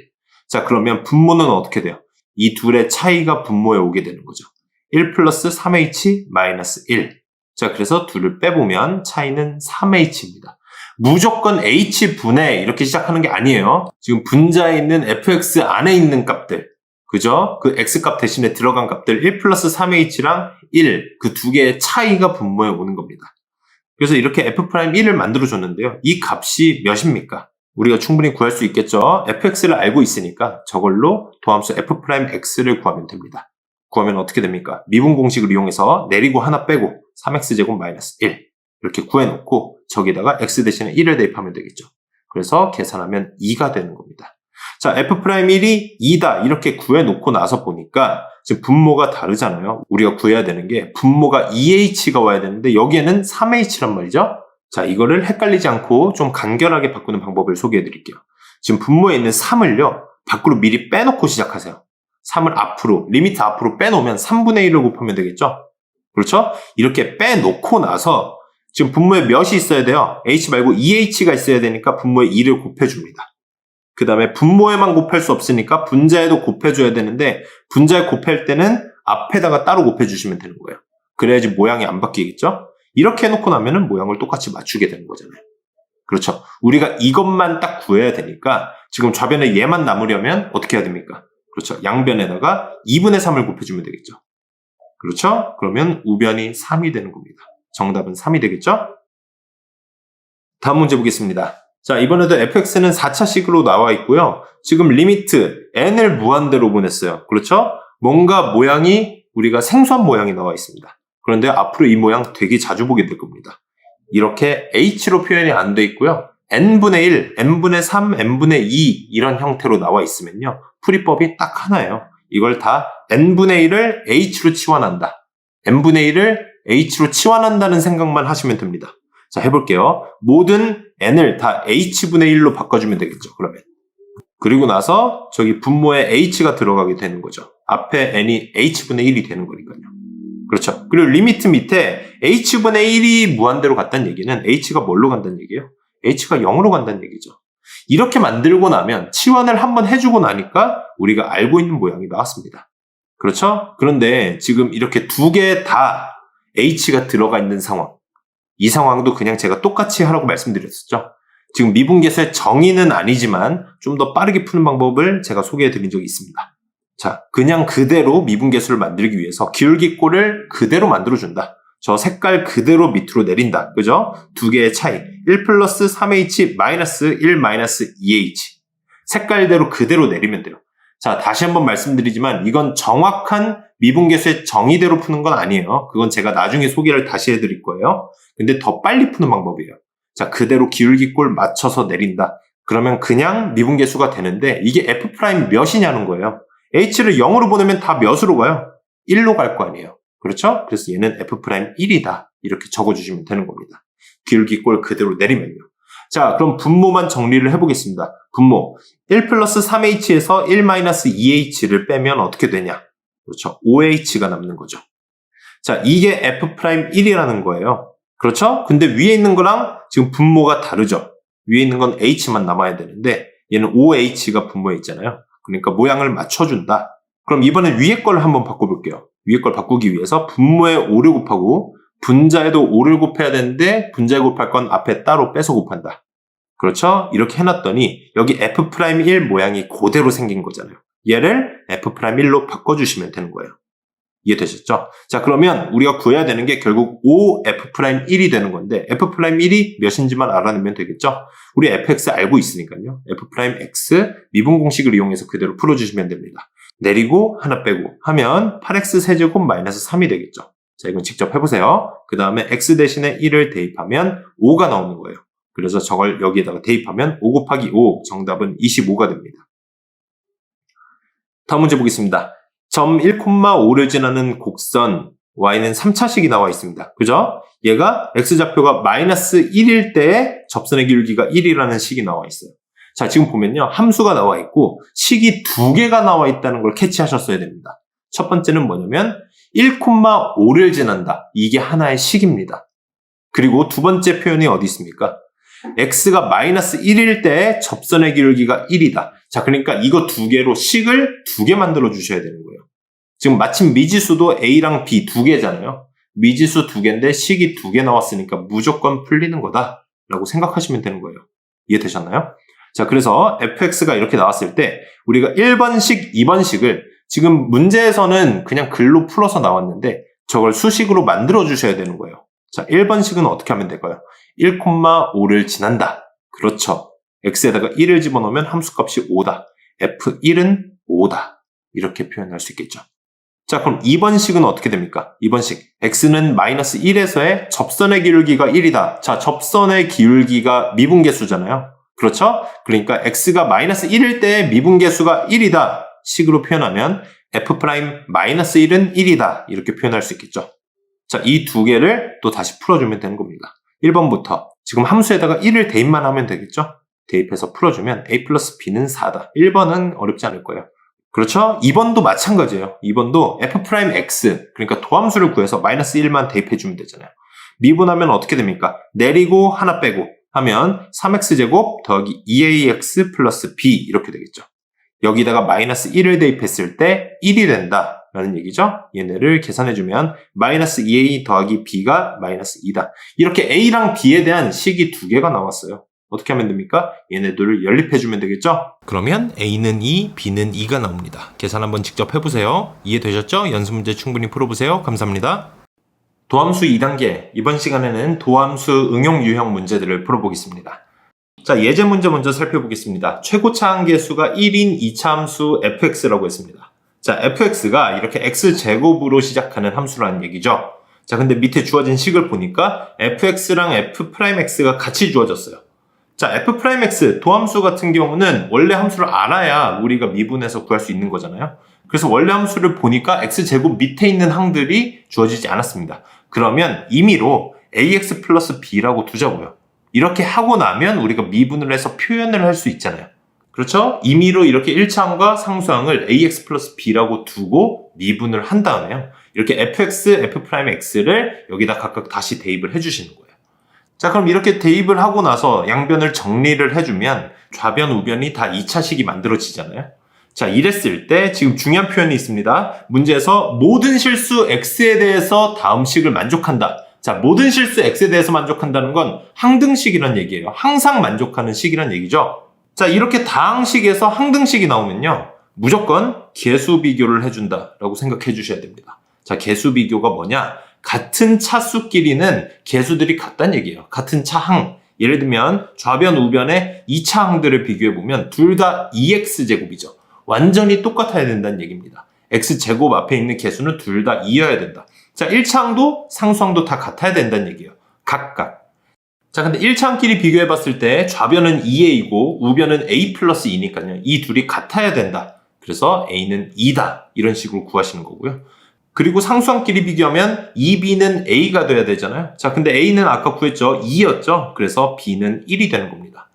자, 그러면 분모는 어떻게 돼요? 이 둘의 차이가 분모에 오게 되는 거죠. 1 플러스 3H 마이너스 1. 자, 그래서 둘을 빼보면 차이는 3H입니다. 무조건 H분의 이렇게 시작하는 게 아니에요. 지금 분자에 있는 fx 안에 있는 값들, 그죠? 그 x값 대신에 들어간 값들 1 플러스 3h랑 1, 그 두 개의 차이가 분모에 오는 겁니다. 그래서 이렇게 f'1을 만들어줬는데요. 이 값이 몇입니까? 우리가 충분히 구할 수 있겠죠? fx를 알고 있으니까 저걸로 도함수 f'x를 구하면 됩니다. 구하면 어떻게 됩니까? 미분 공식을 이용해서 내리고 하나 빼고 3x제곱 마이너스 1 이렇게 구해놓고 저기다가 x 대신에 1을 대입하면 되겠죠. 그래서 계산하면 2가 되는 겁니다. 자, f'1이 2다 이렇게 구해놓고 나서 보니까 지금 분모가 다르잖아요. 우리가 구해야 되는 게 분모가 2h가 와야 되는데 여기에는 3h란 말이죠. 자, 이거를 헷갈리지 않고 좀 간결하게 바꾸는 방법을 소개해 드릴게요. 지금 분모에 있는 3을요. 밖으로 미리 빼놓고 시작하세요. 3을 앞으로, 리미트 앞으로 빼놓으면 3분의 1을 곱하면 되겠죠? 그렇죠? 이렇게 빼놓고 나서 지금 분모에 몇이 있어야 돼요? h 말고 2h가 있어야 되니까 분모에 2를 곱해줍니다. 그 다음에 분모에만 곱할 수 없으니까 분자에도 곱해줘야 되는데 분자에 곱할 때는 앞에다가 따로 곱해주시면 되는 거예요. 그래야지 모양이 안 바뀌겠죠? 이렇게 해놓고 나면은 모양을 똑같이 맞추게 되는 거잖아요. 그렇죠? 우리가 이것만 딱 구해야 되니까 지금 좌변에 얘만 남으려면 어떻게 해야 됩니까? 그렇죠? 양변에다가 2분의 3을 곱해주면 되겠죠? 그렇죠? 그러면 우변이 3이 되는 겁니다. 정답은 3이 되겠죠? 다음 문제 보겠습니다. 자, 이번에도 fx는 4차식으로 나와 있고요. 지금 리미트 n을 무한대로 보냈어요. 그렇죠? 뭔가 모양이 우리가 생소한 모양이 나와 있습니다. 그런데 앞으로 이 모양 되게 자주 보게 될 겁니다. 이렇게 h로 표현이 안 돼 있고요. n분의 1, n분의 3, n분의 2 이런 형태로 나와 있으면요. 풀이법이 딱 하나예요. 이걸 다 n분의 1을 h로 치환한다. n분의 1을 h로 치환한다는 생각만 하시면 됩니다. 자, 해볼게요. 모든 n을 다 h분의 1로 바꿔주면 되겠죠. 그러면. 그리고 나서 저기 분모에 h가 들어가게 되는 거죠. 앞에 n이 h분의 1이 되는 거니까요. 그렇죠. 그리고 리미트 밑에 h분의 1이 무한대로 갔다는 얘기는 h가 뭘로 간다는 얘기예요? h가 0으로 간다는 얘기죠. 이렇게 만들고 나면 치환을 한번 해주고 나니까 우리가 알고 있는 모양이 나왔습니다. 그렇죠? 그런데 지금 이렇게 두 개 다 h가 들어가 있는 상황. 이 상황도 그냥 제가 똑같이 하라고 말씀드렸었죠. 지금 미분계수의 정의는 아니지만 좀 더 빠르게 푸는 방법을 제가 소개해 드린 적이 있습니다. 자, 그냥 그대로 미분계수를 만들기 위해서 기울기꼴을 그대로 만들어준다. 저 색깔 그대로 밑으로 내린다. 그죠? 두 개의 차이. 1 플러스 3h 마이너스 1 마이너스 2h. 색깔대로 그대로 내리면 돼요. 자, 다시 한번 말씀드리지만 이건 정확한 미분계수의 정의대로 푸는 건 아니에요. 그건 제가 나중에 소개를 다시 해드릴 거예요. 근데 더 빨리 푸는 방법이에요. 자, 그대로 기울기꼴 맞춰서 내린다. 그러면 그냥 미분계수가 되는데 이게 f' 몇이냐는 거예요. h를 0으로 보내면 다 몇으로 가요? 1로 갈 거 아니에요. 그렇죠? 그래서 얘는 f'1이다. 이렇게 적어주시면 되는 겁니다. 기울기꼴 그대로 내리면요. 자, 그럼 분모만 정리를 해보겠습니다. 분모 1 플러스 3h에서 1 마이너스 2h를 빼면 어떻게 되냐? 그렇죠. 5h가 남는 거죠. 자, 이게 f'1이라는 거예요. 그렇죠? 근데 위에 있는 거랑 지금 분모가 다르죠. 위에 있는 건 h만 남아야 되는데 얘는 5h가 분모에 있잖아요. 그러니까 모양을 맞춰준다. 그럼 이번엔 위에 걸 한번 바꿔볼게요. 위에 걸 바꾸기 위해서 분모에 5를 곱하고 분자에도 5를 곱해야 되는데 분자에 곱할 건 앞에 따로 빼서 곱한다. 그렇죠? 이렇게 해놨더니 여기 f'1 모양이 그대로 생긴 거잖아요. 얘를 f'1로 바꿔주시면 되는 거예요. 이해되셨죠? 자, 그러면 우리가 구해야 되는 게 결국 5f'1이 되는 건데 f'1이 몇인지만 알아내면 되겠죠? 우리 fx 알고 있으니까요. f'x 미분 공식을 이용해서 그대로 풀어주시면 됩니다. 내리고 하나 빼고 하면 8x 세제곱 마이너스 3이 되겠죠. 자, 이건 직접 해보세요. 그 다음에 x 대신에 1을 대입하면 5가 나오는 거예요. 그래서 저걸 여기에다가 대입하면 5 곱하기 5 정답은 25가 됩니다. 다음 문제 보겠습니다. 점 1,5를 지나는 곡선 y는 3차식이 나와 있습니다. 그죠? 얘가 x좌표가 마이너스 1일 때 접선의 기울기가 1이라는 식이 나와 있어요. 자, 지금 보면요. 함수가 나와 있고 식이 두 개가 나와 있다는 걸 캐치하셨어야 됩니다. 첫 번째는 뭐냐면 1,5를 지난다. 이게 하나의 식입니다. 그리고 두 번째 표현이 어디 있습니까? x가 마이너스 1일 때 접선의 기울기가 1이다. 자, 그러니까 이거 두 개로 식을 두 개 만들어 주셔야 되는 거예요. 지금 마침 미지수도 a랑 b 두 개잖아요. 미지수 두 개인데 식이 두 개 나왔으니까 무조건 풀리는 거다 라고 생각하시면 되는 거예요. 이해되셨나요? 자, 그래서 fx가 이렇게 나왔을 때 우리가 1번식, 2번식을 지금 문제에서는 그냥 글로 풀어서 나왔는데 저걸 수식으로 만들어 주셔야 되는 거예요. 자, 1번식은 어떻게 하면 될까요? 1,5를 지난다. 그렇죠. x에다가 1을 집어넣으면 함수값이 5다. f1은 5다. 이렇게 표현할 수 있겠죠. 자, 그럼 2번식은 어떻게 됩니까? 2번식. x는 마이너스 1에서의 접선의 기울기가 1이다. 자, 접선의 기울기가 미분계수잖아요. 그렇죠? 그러니까 x가 마이너스 1일 때 미분계수가 1이다. 식으로 표현하면 f' 마이너스 1은 1이다. 이렇게 표현할 수 있겠죠. 자, 이 두 개를 또 다시 풀어주면 되는 겁니다. 1번부터 지금 함수에다가 1을 대입만 하면 되겠죠? 대입해서 풀어주면 a 플러스 b는 4다. 1번은 어렵지 않을 거예요. 그렇죠? 2번도 마찬가지예요. 2번도 f'x, 그러니까 도함수를 구해서 마이너스 1만 대입해주면 되잖아요. 미분하면 어떻게 됩니까? 내리고 하나 빼고 하면 3x제곱 더하기 2ax 플러스 b 이렇게 되겠죠. 여기다가 마이너스 1을 대입했을 때 1이 된다 라는 얘기죠. 얘네를 계산해주면 마이너스 2a 더하기 b가 마이너스 2다. 이렇게 a랑 b에 대한 식이 두 개가 나왔어요. 어떻게 하면 됩니까? 얘네들을 연립해주면 되겠죠? 그러면 a는 2, b는 2가 나옵니다. 계산 한번 직접 해보세요. 이해되셨죠? 연습 문제 충분히 풀어보세요. 감사합니다. 도함수 2단계, 이번 시간에는 도함수 응용 유형 문제들을 풀어보겠습니다. 자, 예제 문제 먼저 살펴보겠습니다. 최고차 함계수가 1인 2차 함수 fx라고 했습니다. 자, fx가 이렇게 x제곱으로 시작하는 함수라는 얘기죠. 자, 근데 밑에 주어진 식을 보니까 fx랑 f'x가 같이 주어졌어요. 자, f'x 도함수 같은 경우는 원래 함수를 알아야 우리가 미분해서 구할 수 있는 거잖아요. 그래서 원래 함수를 보니까 x제곱 밑에 있는 항들이 주어지지 않았습니다. 그러면 임의로 ax 플러스 b라고 두자고요. 이렇게 하고 나면 우리가 미분을 해서 표현을 할 수 있잖아요. 그렇죠? 임의로 이렇게 1차항과 상수항을 ax 플러스 b라고 두고 미분을 한 다음에요. 이렇게 fx, f'x를 여기다 각각 다시 대입을 해주시는 거예요. 자, 그럼 이렇게 대입을 하고 나서 양변을 정리를 해주면 좌변, 우변이 다 2차식이 만들어지잖아요. 자, 이랬을 때 지금 중요한 표현이 있습니다. 문제에서 모든 실수 x에 대해서 다음 식을 만족한다. 자, 모든 실수 x에 대해서 만족한다는 건 항등식이란 얘기예요. 항상 만족하는 식이란 얘기죠. 자, 이렇게 다항식에서 항등식이 나오면요. 무조건 계수 비교를 해준다라고 생각해 주셔야 됩니다. 자, 계수 비교가 뭐냐? 같은 차수끼리는 계수들이 같다는 얘기예요. 같은 차항. 예를 들면 좌변, 우변의 2차 항들을 비교해보면 둘 다 2x제곱이죠. 완전히 똑같아야 된다는 얘기입니다. x제곱 앞에 있는 계수는 둘 다 2여야 된다. 자, 1차항도 상수항도 다 같아야 된다는 얘기예요. 각각. 자, 근데 1차항끼리 비교해봤을 때 좌변은 2a이고 우변은 a 플러스 2니까요. 이 둘이 같아야 된다. 그래서 a는 2다. 이런 식으로 구하시는 거고요. 그리고 상수항끼리 비교하면 2b는 a가 돼야 되잖아요. 자, 근데 a는 아까 구했죠. 2였죠. 그래서 b는 1이 되는 겁니다.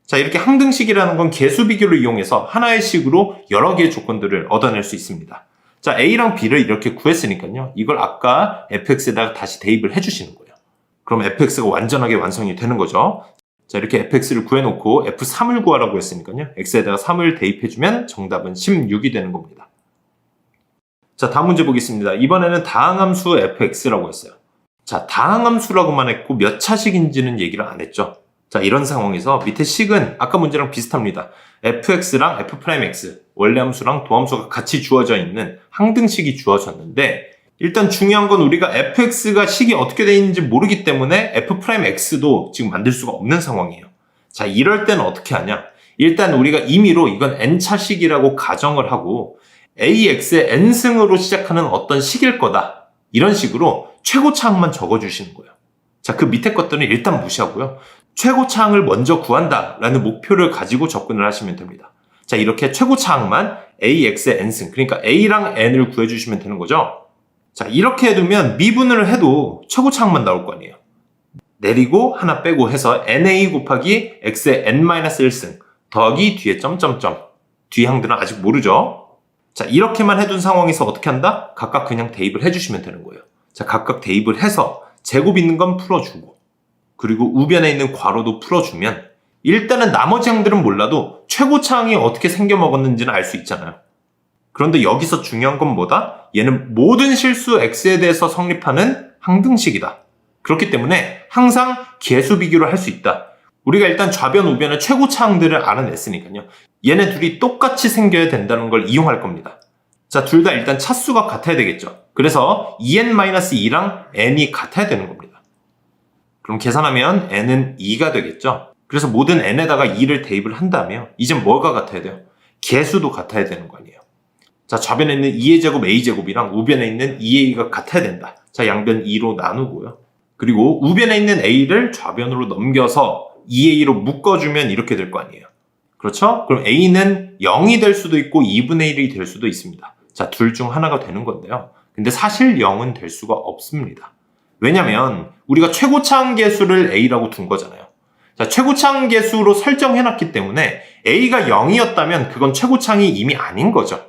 자, 이렇게 항등식이라는 건 계수 비교를 이용해서 하나의 식으로 여러 개의 조건들을 얻어낼 수 있습니다. 자, a랑 b를 이렇게 구했으니까요. 이걸 아까 fx에다가 다시 대입을 해주시는 거예요. 그럼 fx가 완전하게 완성이 되는 거죠. 자, 이렇게 fx를 구해놓고 f3을 구하라고 했으니까요. x에다가 3을 대입해주면 정답은 16이 되는 겁니다. 자, 다음 문제 보겠습니다. 이번에는 다항함수 fx라고 했어요. 자, 다항함수라고만 했고 몇 차식인지는 얘기를 안 했죠. 자, 이런 상황에서 밑에 식은 아까 문제랑 비슷합니다. fx랑 f'x, 원래 함수랑 도함수가 같이 주어져 있는 항등식이 주어졌는데 일단 중요한 건 우리가 fx가 식이 어떻게 되어 있는지 모르기 때문에 f'x도 지금 만들 수가 없는 상황이에요. 자, 이럴 때는 어떻게 하냐? 일단 우리가 임의로 이건 n차식이라고 가정을 하고 ax의 n승으로 시작하는 어떤 식일 거다. 이런 식으로 최고차항만 적어주시는 거예요. 자, 그 밑에 것들은 일단 무시하고요. 최고차항을 먼저 구한다라는 목표를 가지고 접근을 하시면 됩니다. 자, 이렇게 최고차항만 ax의 n승, 그러니까 a랑 n을 구해주시면 되는 거죠. 자, 이렇게 해두면 미분을 해도 최고차항만 나올 거 아니에요. 내리고 하나 빼고 해서 na 곱하기 x의 n-1승 더하기 뒤에 점점점. 뒤 항들은 아직 모르죠. 자, 이렇게만 해둔 상황에서 어떻게 한다? 각각 그냥 대입을 해주시면 되는 거예요. 자, 각각 대입을 해서 제곱 있는 건 풀어주고 그리고 우변에 있는 괄호도 풀어주면 일단은 나머지 항들은 몰라도 최고차항이 어떻게 생겨먹었는지는 알 수 있잖아요. 그런데 여기서 중요한 건 뭐다? 얘는 모든 실수 x에 대해서 성립하는 항등식이다. 그렇기 때문에 항상 계수 비교를 할 수 있다. 우리가 일단 좌변, 우변의 최고차항들을 알아냈으니까요. 얘네 둘이 똑같이 생겨야 된다는 걸 이용할 겁니다. 자, 둘 다 일단 차수가 같아야 되겠죠. 그래서 2n-2랑 n이 같아야 되는 겁니다. 그럼 계산하면 n은 2가 되겠죠. 그래서 모든 n에다가 2를 대입을 한다면 이제 뭐가 같아야 돼요? 계수도 같아야 되는 거 아니에요. 자, 좌변에 있는 2의 제곱 a제곱이랑 우변에 있는 2a가 같아야 된다. 자, 양변 2로 나누고요. 그리고 우변에 있는 a를 좌변으로 넘겨서 2a로 묶어주면 이렇게 될 거 아니에요. 그렇죠? 그럼 a는 0이 될 수도 있고 2분의 1이 될 수도 있습니다. 자, 둘 중 하나가 되는 건데요. 근데 사실 0은 될 수가 없습니다. 왜냐면 우리가 최고차항 계수를 a라고 둔 거잖아요. 자, 최고차항 계수로 설정해놨기 때문에 a가 0이었다면 그건 최고차항이 이미 아닌 거죠.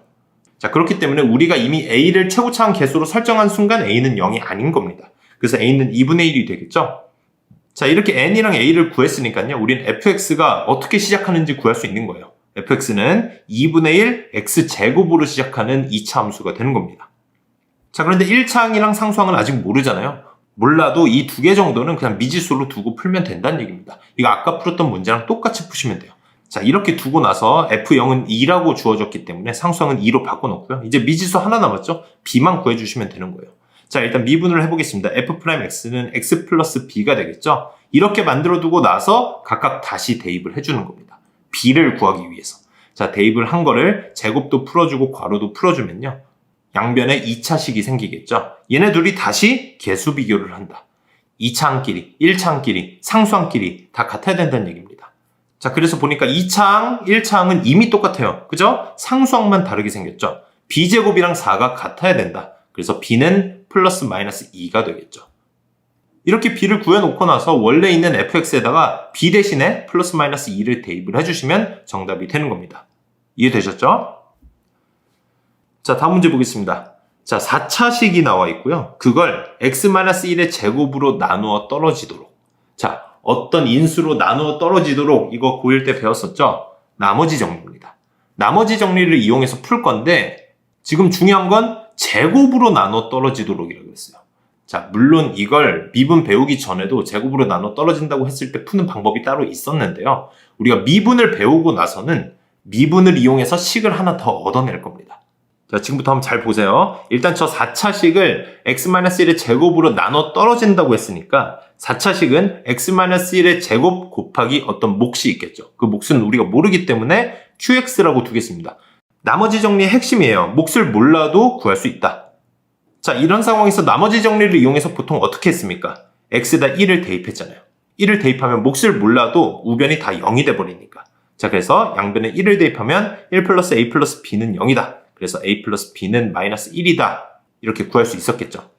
자, 그렇기 때문에 우리가 이미 a를 최고차항 계수로 설정한 순간 a는 0이 아닌 겁니다. 그래서 a는 2분의 1이 되겠죠? 자, 이렇게 n이랑 a를 구했으니까요. 우리는 fx가 어떻게 시작하는지 구할 수 있는 거예요. fx는 2분의 1 x제곱으로 시작하는 2차 함수가 되는 겁니다. 자, 그런데 1차항이랑 상수항은 아직 모르잖아요. 몰라도 이 두 개 정도는 그냥 미지수로 두고 풀면 된다는 얘기입니다. 이거 아까 풀었던 문제랑 똑같이 푸시면 돼요. 자, 이렇게 두고 나서 f0은 2라고 주어졌기 때문에 상수항은 2로 바꿔놓고요. 이제 미지수 하나 남았죠? b만 구해주시면 되는 거예요. 자, 일단 미분을 해보겠습니다. f'x는 x 플러스 b가 되겠죠? 이렇게 만들어두고 나서 각각 다시 대입을 해주는 겁니다. b를 구하기 위해서. 자, 대입을 한 거를 제곱도 풀어주고 괄호도 풀어주면요. 양변에 2차식이 생기겠죠? 얘네 둘이 다시 계수 비교를 한다. 2차항끼리, 1차항끼리, 상수항끼리 다 같아야 된다는 얘기입니다. 자, 그래서 보니까 2차항, 1차항은 이미 똑같아요. 그죠? 상수항만 다르게 생겼죠? b제곱이랑 4가 같아야 된다. 그래서 b는 플러스 마이너스 2가 되겠죠. 이렇게 b를 구해놓고 나서 원래 있는 fx에다가 b 대신에 플러스 마이너스 2를 대입을 해주시면 정답이 되는 겁니다. 이해되셨죠? 자, 다음 문제 보겠습니다. 자, 4차식이 나와 있고요. 그걸 x-1의 제곱으로 나누어 떨어지도록. 자, 어떤 인수로 나누어 떨어지도록 이거 고1 때 배웠었죠? 나머지 정리입니다. 나머지 정리를 이용해서 풀 건데 지금 중요한 건 제곱으로 나누어 떨어지도록이라고 했어요. 자, 물론 이걸 미분 배우기 전에도 제곱으로 나눠 떨어진다고 했을 때 푸는 방법이 따로 있었는데요. 우리가 미분을 배우고 나서는 미분을 이용해서 식을 하나 더 얻어낼 겁니다. 자, 지금부터 한번 잘 보세요. 일단 저 4차식을 x-1의 제곱으로 나눠 떨어진다고 했으니까 4차식은 x-1의 제곱 곱하기 어떤 몫이 있겠죠. 그 몫은 우리가 모르기 때문에 qx라고 두겠습니다. 나머지 정리의 핵심이에요. 몫을 몰라도 구할 수 있다. 자, 이런 상황에서 나머지 정리를 이용해서 보통 어떻게 했습니까? x에다 1을 대입했잖아요. 1을 대입하면 몫을 몰라도 우변이 다 0이 돼버리니까. 자, 그래서 양변에 1을 대입하면 1 플러스 a 플러스 b는 0이다. 그래서 a 플러스 b는 마이너스 1이다. 이렇게 구할 수 있었겠죠.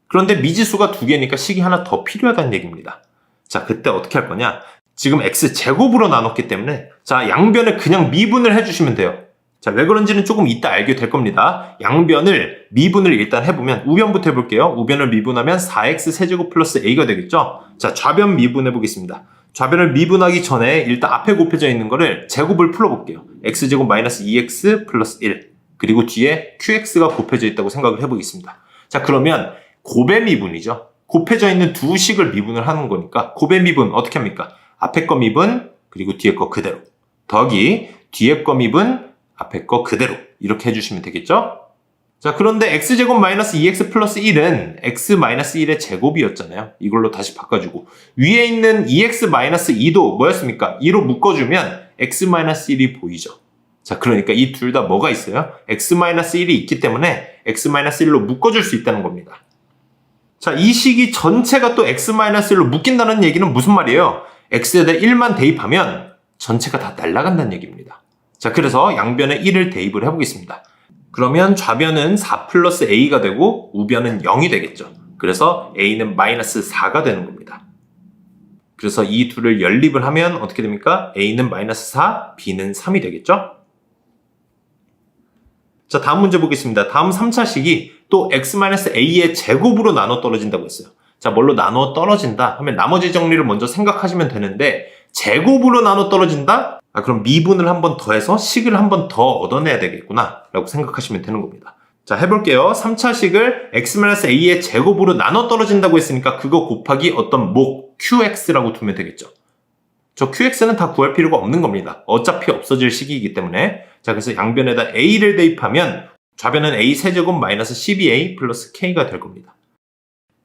그런데 미지수가 두 개니까 식이 하나 더 필요하다는 얘기입니다. 자, 그때 어떻게 할 거냐? 지금 x제곱으로 나눴기 때문에 자, 양변을 그냥 미분을 해주시면 돼요. 자, 왜 그런지는 조금 이따 알게 될 겁니다. 양변을 미분을 일단 해보면 우변부터 해볼게요. 우변을 미분하면 4x 세제곱 플러스 a가 되겠죠? 자, 좌변 미분해 보겠습니다. 좌변을 미분하기 전에 일단 앞에 곱해져 있는 거를 제곱을 풀어볼게요. x제곱 마이너스 2x 플러스 1 그리고 뒤에 qx가 곱해져 있다고 생각을 해보겠습니다. 자, 그러면 곱의 미분이죠. 곱해져 있는 두 식을 미분을 하는 거니까 곱의 미분 어떻게 합니까? 앞에 거 미분 그리고 뒤에 거 그대로 더하기 뒤에 거 미분 앞에 거 그대로 이렇게 해주시면 되겠죠? 자, 그런데 x제곱 마이너스 2x 플러스 1은 x 마이너스 1의 제곱이었잖아요. 이걸로 다시 바꿔주고 위에 있는 2x 마이너스 2도 뭐였습니까? 2로 묶어주면 x 마이너스 1이 보이죠. 자, 그러니까 이 둘 다 뭐가 있어요? x 마이너스 1이 있기 때문에 x 마이너스 1로 묶어줄 수 있다는 겁니다. 자, 이 식이 전체가 또 x 마이너스 1로 묶인다는 얘기는 무슨 말이에요? x에다 1만 대입하면 전체가 다 날아간다는 얘기입니다. 자, 그래서 양변에 1을 대입을 해보겠습니다. 그러면 좌변은 4 플러스 a가 되고 우변은 0이 되겠죠. 그래서 a는 마이너스 4가 되는 겁니다. 그래서 이 둘을 연립을 하면 어떻게 됩니까? a는 마이너스 4, b는 3이 되겠죠. 자, 다음 문제 보겠습니다. 다음 3차식이 또 x-a의 제곱으로 나눠 떨어진다고 했어요. 자, 뭘로 나누어 떨어진다 하면 나머지 정리를 먼저 생각하시면 되는데 제곱으로 나누어 떨어진다? 그럼 미분을 한 번 더해서 식을 한 번 더 얻어내야 되겠구나 라고 생각하시면 되는 겁니다. 자, 해볼게요. 3차식을 x-a의 제곱으로 나눠 떨어진다고 했으니까 그거 곱하기 어떤 목 qx라고 두면 되겠죠. 저 qx는 다 구할 필요가 없는 겁니다. 어차피 없어질 식이기 때문에. 자, 그래서 양변에다 a를 대입하면 좌변은 a 세제곱 마이너스 12a 플러스 k가 될 겁니다.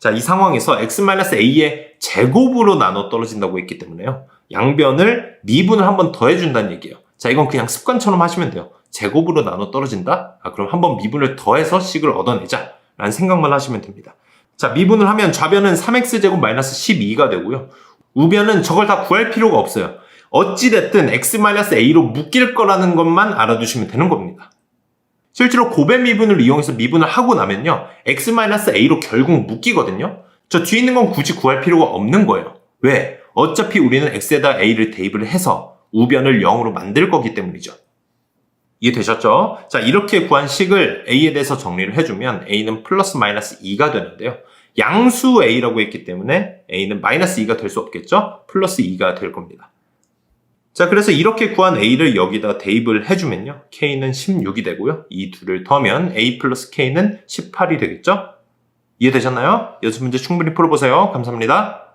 자, 이 상황에서 x-a의 제곱으로 나눠 떨어진다고 했기 때문에요. 양변을 미분을 한 번 더 해준다는 얘기예요. 자, 이건 그냥 습관처럼 하시면 돼요. 제곱으로 나눠 떨어진다? 그럼 한번 미분을 더해서 식을 얻어내자 라는 생각만 하시면 됩니다. 자, 미분을 하면 좌변은 3x제곱 마이너스 12가 되고요. 우변은 저걸 다 구할 필요가 없어요. 어찌됐든 x-a로 묶일 거라는 것만 알아두시면 되는 겁니다. 실제로 곱의 미분을 이용해서 미분을 하고 나면요. x-a로 결국 묶이거든요. 저 뒤에 있는 건 굳이 구할 필요가 없는 거예요. 왜? 어차피 우리는 x에다 a를 대입을 해서 우변을 0으로 만들 거기 때문이죠. 이해되셨죠? 자, 이렇게 구한 식을 a에 대해서 정리를 해주면 a는 플러스 마이너스 2가 되는데요. 양수 a라고 했기 때문에 a는 마이너스 2가 될 수 없겠죠? 플러스 2가 될 겁니다. 자, 그래서 이렇게 구한 a를 여기다 대입을 해주면요. k는 16이 되고요. 이 둘을 더하면 a 플러스 k는 18이 되겠죠? 이해되셨나요? 연습 문제 충분히 풀어보세요. 감사합니다.